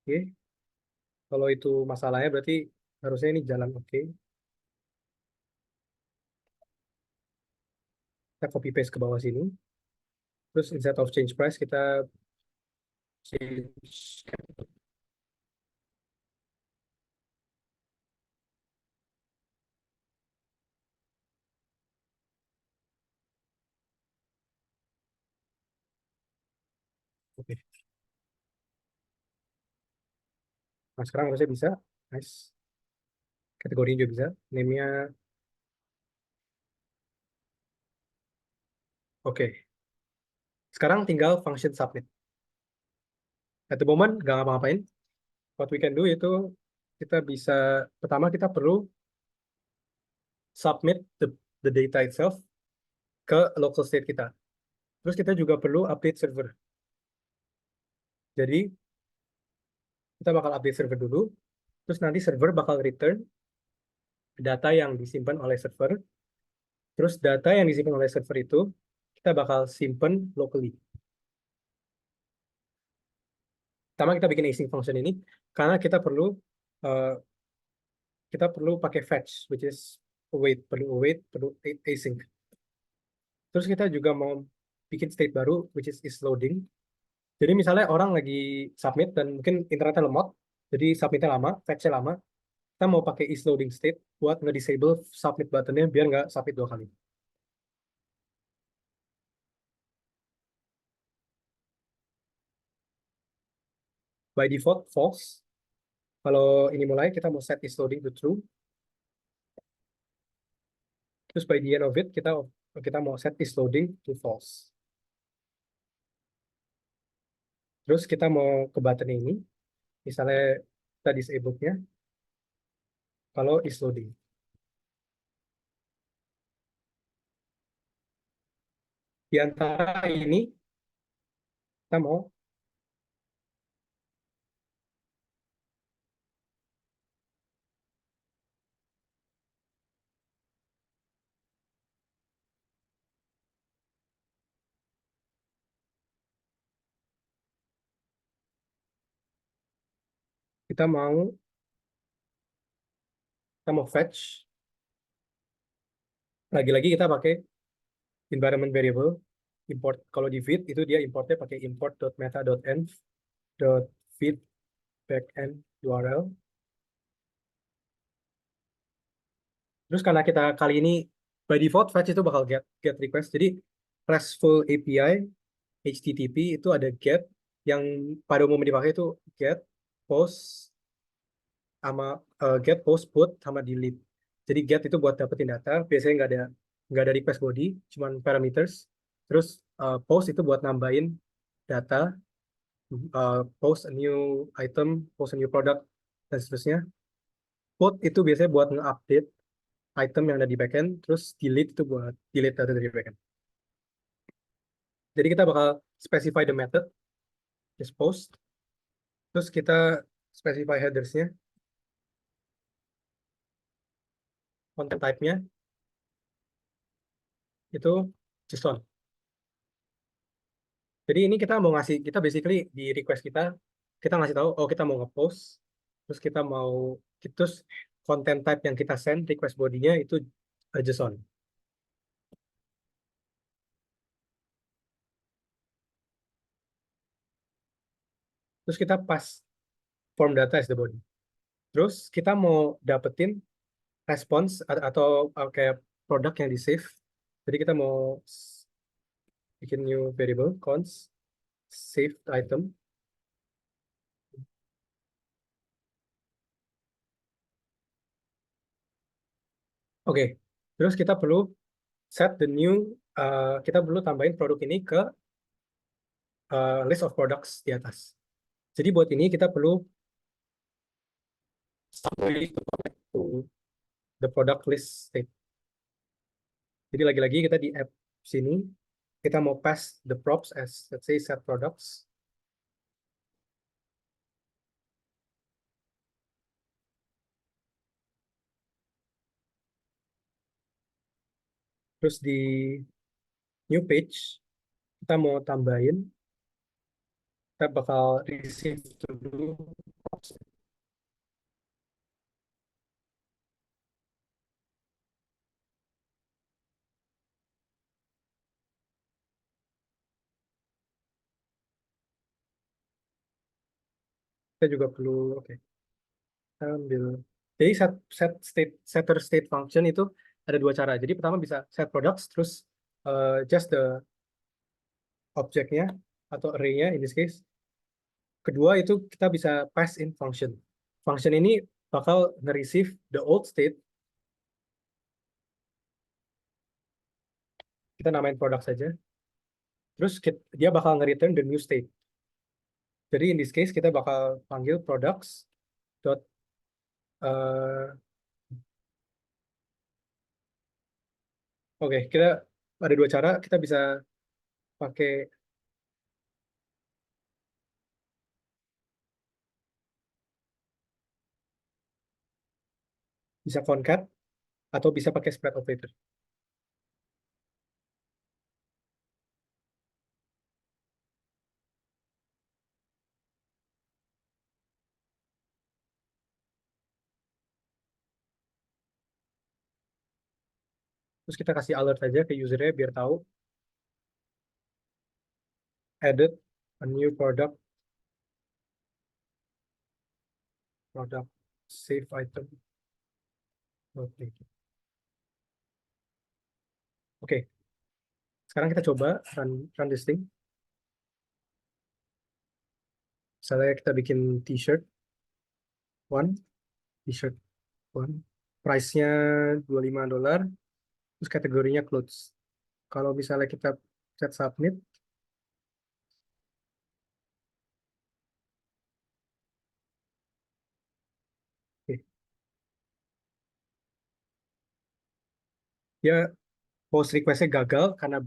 Oke, kalau itu masalahnya berarti harusnya ini jalan oke. Kita copy paste ke bawah sini. Terus instead of change price kita change. Oke. Nah sekarang harusnya bisa. Nice. Kategorinya juga bisa. Name-nya oke. Sekarang tinggal function submit. At the moment nggak ngapa-ngapain. What we can do itu kita bisa, pertama kita perlu submit the data itself ke local state kita. Terus kita juga perlu update server. Jadi kita bakal update server dulu. Terus nanti server bakal return data yang disimpan oleh server. Terus data yang disimpan oleh server itu kita bakal simpan locally. Pertama kita bikin async function ini karena kita perlu, uh, kita perlu pakai fetch, which is await, perlu async. Terus kita juga mau bikin state baru, which is loading. Jadi misalnya orang lagi submit dan mungkin internetnya lemot, jadi submitnya lama, fetch-nya lama, kita mau pakai is loading state buat nge-disable submit buttonnya biar nggak submit 2 kali. By default false. Kalau ini mulai, kita mau set is loading to true. Terus by the end of it, kita kita mau set is loading to false. Terus kita mau ke button ini, misalnya kita disable-nya, kalau is loading. Di antara ini, kita kita mau kita mau fetch. Lagi-lagi kita pakai environment variable import. Kalau di feed itu dia importnya pakai import.meta.env .feed backend URL. Terus karena kita kali ini by default fetch itu bakal get request. Jadi RESTful API HTTP itu ada get yang pada umumnya dipakai itu get post sama get post put sama delete. Jadi get itu buat dapetin data, biasanya nggak ada request body, cuman parameters. Terus post itu buat nambahin data, post a new item, post a new product dan seterusnya. Put itu biasanya buat nge-update item yang ada di backend, terus delete itu buat delete data dari backend. Jadi kita bakal specify the method, just post, terus kita specify headersnya, content type-nya itu JSON. Jadi ini kita mau ngasih, kita basically di request kita ngasih tahu, oh kita mau nge-post, terus kita mau, terus content type yang kita send, request body-nya itu JSON. Terus kita pass form data as the body. Terus kita mau dapetin response atau kayak produk yang di save. Jadi kita mau bikin new variable const saved item. Oke, terus kita perlu set the new, kita perlu tambahin produk ini ke list of products di atas. Jadi buat ini kita perlu sampai to the product list state. Jadi lagi-lagi kita di app sini, kita mau pass the props as let's say set products. Terus di new page, kita mau tambahin, kita bakal receive to do props. Kita juga perlu, oke, kita ambil. Jadi setter state function itu ada 2 cara. Jadi pertama bisa set products, terus just the objeknya atau array-nya in this case. Kedua itu kita bisa pass in function. Function ini bakal nge-receive the old state. Kita namain produk saja. Terus dia bakal nge-return the new state. Jadi in this case kita bakal panggil products dot oke, kita ada 2 cara. Kita bisa pakai bisa concat atau bisa pakai spread operator. Terus kita kasih alert aja ke usernya biar tahu added a new product save item. Oke. Oke, sekarang kita coba run this thing. Misalnya kita bikin t-shirt one, t-shirt one, price-nya $25, terus kategorinya clothes. Kalau misalnya kita set submit, oke, dia post request-nya gagal karena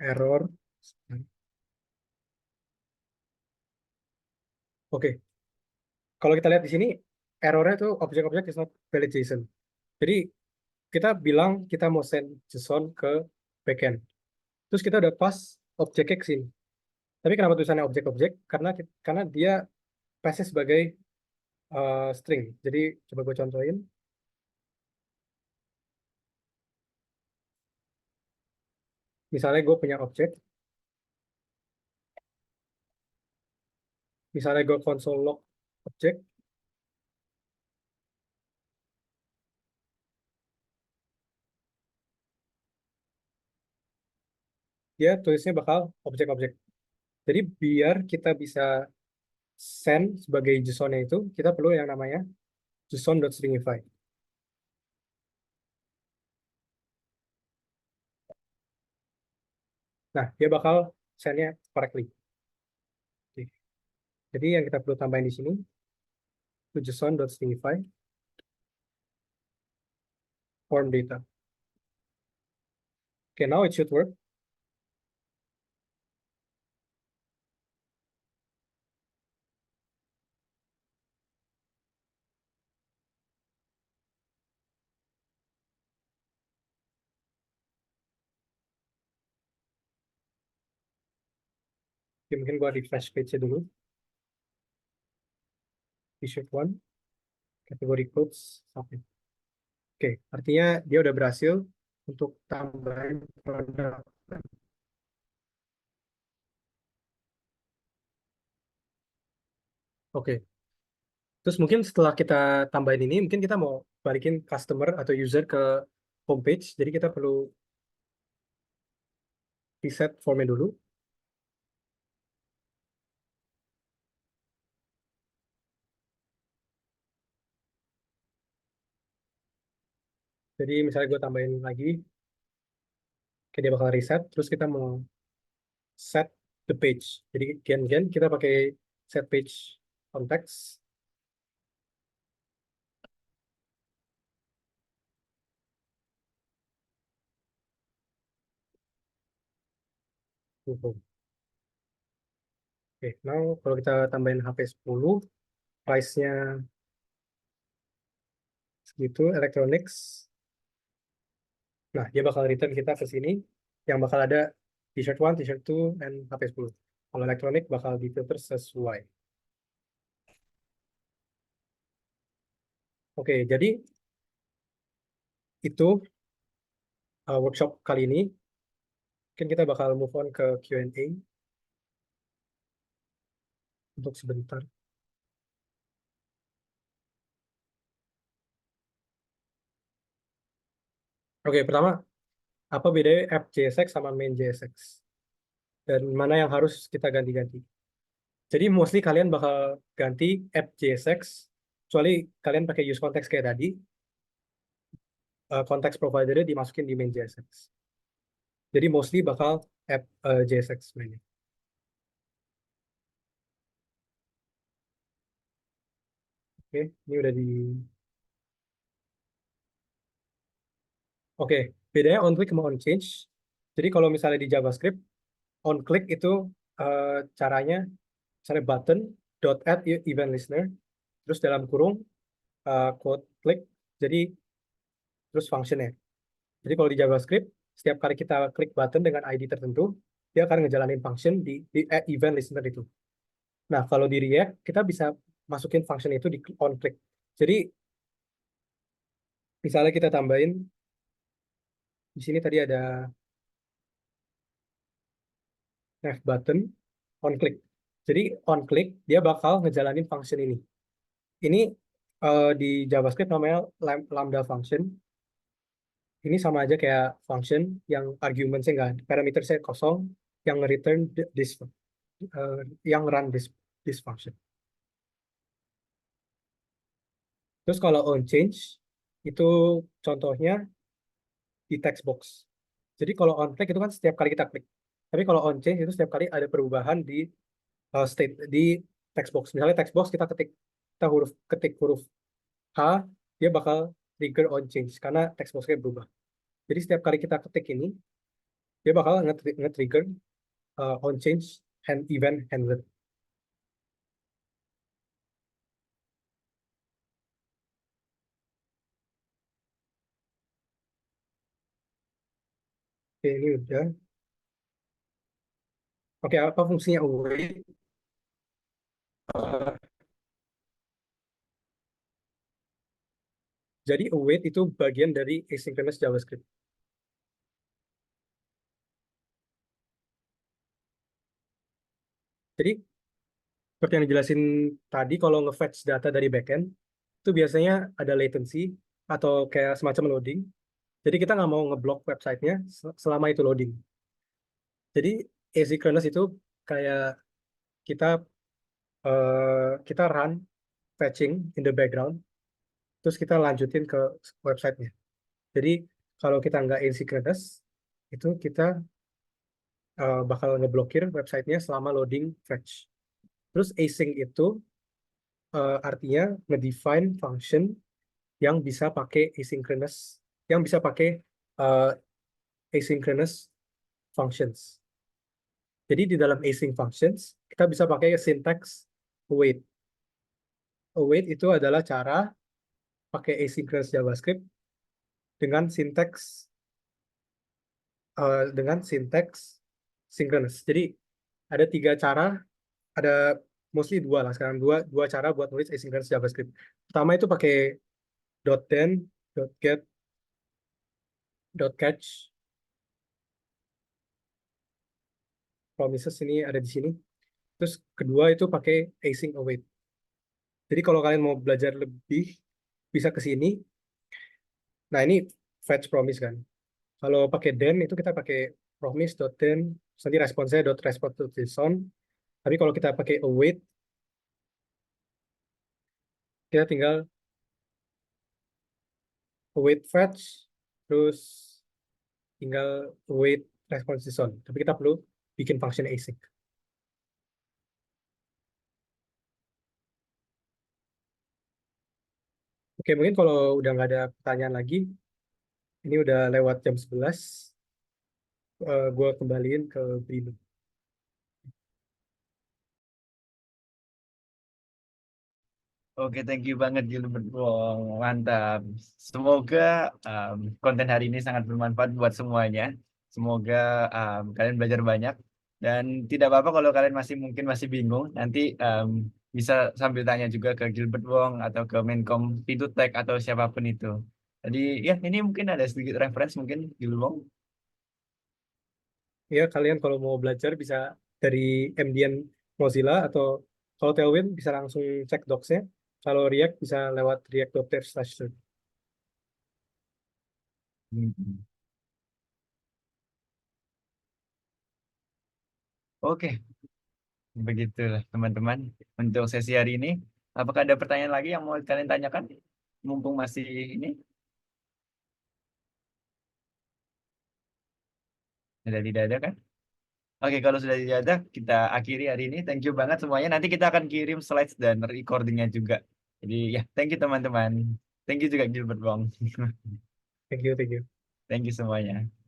error. Oke, kalau kita lihat di sini, errornya itu objek-objek is not valid JSON. Jadi kita bilang kita mau send JSON ke backend. Terus kita udah pas objeknya ke sini. Tapi kenapa tulisannya objek-objek? Karena dia pass sebagai string. Jadi coba gue contohin. Misalnya gue punya objek. Misalnya gue console log objek. Dia tulisnya bakal objek-objek. Jadi biar kita bisa send sebagai JSON-nya itu, kita perlu yang namanya JSON.stringify. Nah, dia bakal send-nya correctly. Oke. Jadi yang kita perlu tambahin di sini, itu JSON.stringify form data. Oke, now it should work. Oke, mungkin gua refresh page-nya dulu. T-shirt one, kategori clothes, submit. Oke, artinya dia udah berhasil untuk tambahin produk. Oke, terus mungkin setelah kita tambahin ini, mungkin kita mau balikin customer atau user ke homepage. Jadi kita perlu reset formnya dulu. Jadi misalnya gue tambahin lagi, oke, dia bakal reset. Terus kita mau set the page. Jadi gen kita pakai set page context. Oke, now kalau kita tambahin HP 10, price-nya segitu, electronics. Nah, dia bakal return kita ke sini, yang bakal ada t-shirt 1, t-shirt 2, dan HP 10. Kalau elektronik bakal difilter sesuai. Oke, jadi itu workshop kali ini. Mungkin kita bakal move on ke Q&A untuk sebentar. Oke, pertama, apa bedanya app JSX sama main JSX? Dan mana yang harus kita ganti-ganti? Jadi mostly kalian bakal ganti app JSX, kecuali kalian pakai use context kayak tadi, konteks providernya dimasukin di main JSX. Jadi mostly bakal app JSX mainnya. Oke, ini udah di. Oke, bedanya on click sama on change. Jadi kalau misalnya di JavaScript, on click itu caranya misalnya button dot add event listener, terus dalam kurung quote click, jadi terus functionnya. Jadi kalau di JavaScript, setiap kali kita klik button dengan ID tertentu, dia akan ngejalanin function di add event listener itu. Nah, kalau di React, kita bisa masukin function itu di on click. Jadi misalnya kita tambahin di sini tadi ada nav button on click. Jadi on click dia bakal ngejalanin function ini. Ini di JavaScript namanya lambda function. Ini sama aja kayak function yang argumentsnya nggak ada, parametersnya kosong, yang return this, yang run this function. Terus kalau on change itu contohnya di text box. Jadi kalau on click itu kan setiap kali kita klik. Tapi kalau on change itu setiap kali ada perubahan di state di text box. Misalnya text box kita ketik huruf H, dia bakal trigger on change karena text boxnya berubah. Jadi setiap kali kita ketik ini, dia bakal nge-trigger on change event handler. Oke, ini udah. Oke, apa fungsinya await? Jadi await itu bagian dari asynchronous JavaScript. Jadi seperti yang dijelasin tadi, kalau nge-fetch data dari backend, itu biasanya ada latency atau kayak semacam loading. Jadi kita nggak mau ngeblok websitenya selama itu loading. Jadi asynchronous itu kayak kita kita run fetching in the background, terus kita lanjutin ke websitenya. Jadi kalau kita nggak asynchronous, itu kita bakal ngeblokir websitenya selama loading fetch. Terus async itu artinya ngedefine function yang bisa pakai asynchronous, yang bisa pakai uh, asynchronous functions. Jadi di dalam async functions kita bisa pakai syntax await. Await itu adalah cara pakai asynchronous JavaScript dengan syntax synchronous. Jadi ada 3 cara, ada mostly 2 lah sekarang, dua cara buat nulis asynchronous JavaScript. Pertama itu pakai .then, .get, .catch, promises ini ada di sini. Terus kedua itu pakai async await. Jadi kalau kalian mau belajar lebih, bisa ke sini. Nah ini fetch promise kan. Kalau pakai then itu kita pakai promise.then, nanti responsnya .response to JSON. Tapi kalau kita pakai await, kita tinggal await fetch, terus tinggal await response JSON. Tapi kita perlu bikin function async. Oke, mungkin kalau udah nggak ada pertanyaan lagi, ini udah lewat jam 11, gue kembaliin ke Brino. Oke, thank you banget Gilbert Wong. Mantap. Semoga konten hari ini sangat bermanfaat buat semuanya. Semoga kalian belajar banyak. Dan tidak apa-apa kalau kalian mungkin masih bingung. Nanti bisa sambil tanya juga ke Gilbert Wong atau ke Menkom Fintech atau siapapun itu. Jadi ya ini mungkin ada sedikit reference mungkin Gilbert Wong. Ya, kalian kalau mau belajar bisa dari MDN Mozilla, atau kalau Tailwind bisa langsung cek docs-nya. Kalau React bisa lewat react.dev/. Hmm. Oke, begitulah teman-teman untuk sesi hari ini. Apakah ada pertanyaan lagi yang mau kalian tanyakan? Mumpung masih ini. Sudah tidak ada kan? Oke, kalau sudah tidak ada, kita akhiri hari ini. Thank you banget semuanya. Nanti kita akan kirim slides dan recordingnya juga. Jadi ya, thank you teman-teman. Thank you juga Gilbert Bong. Thank you, thank you. Thank you semuanya.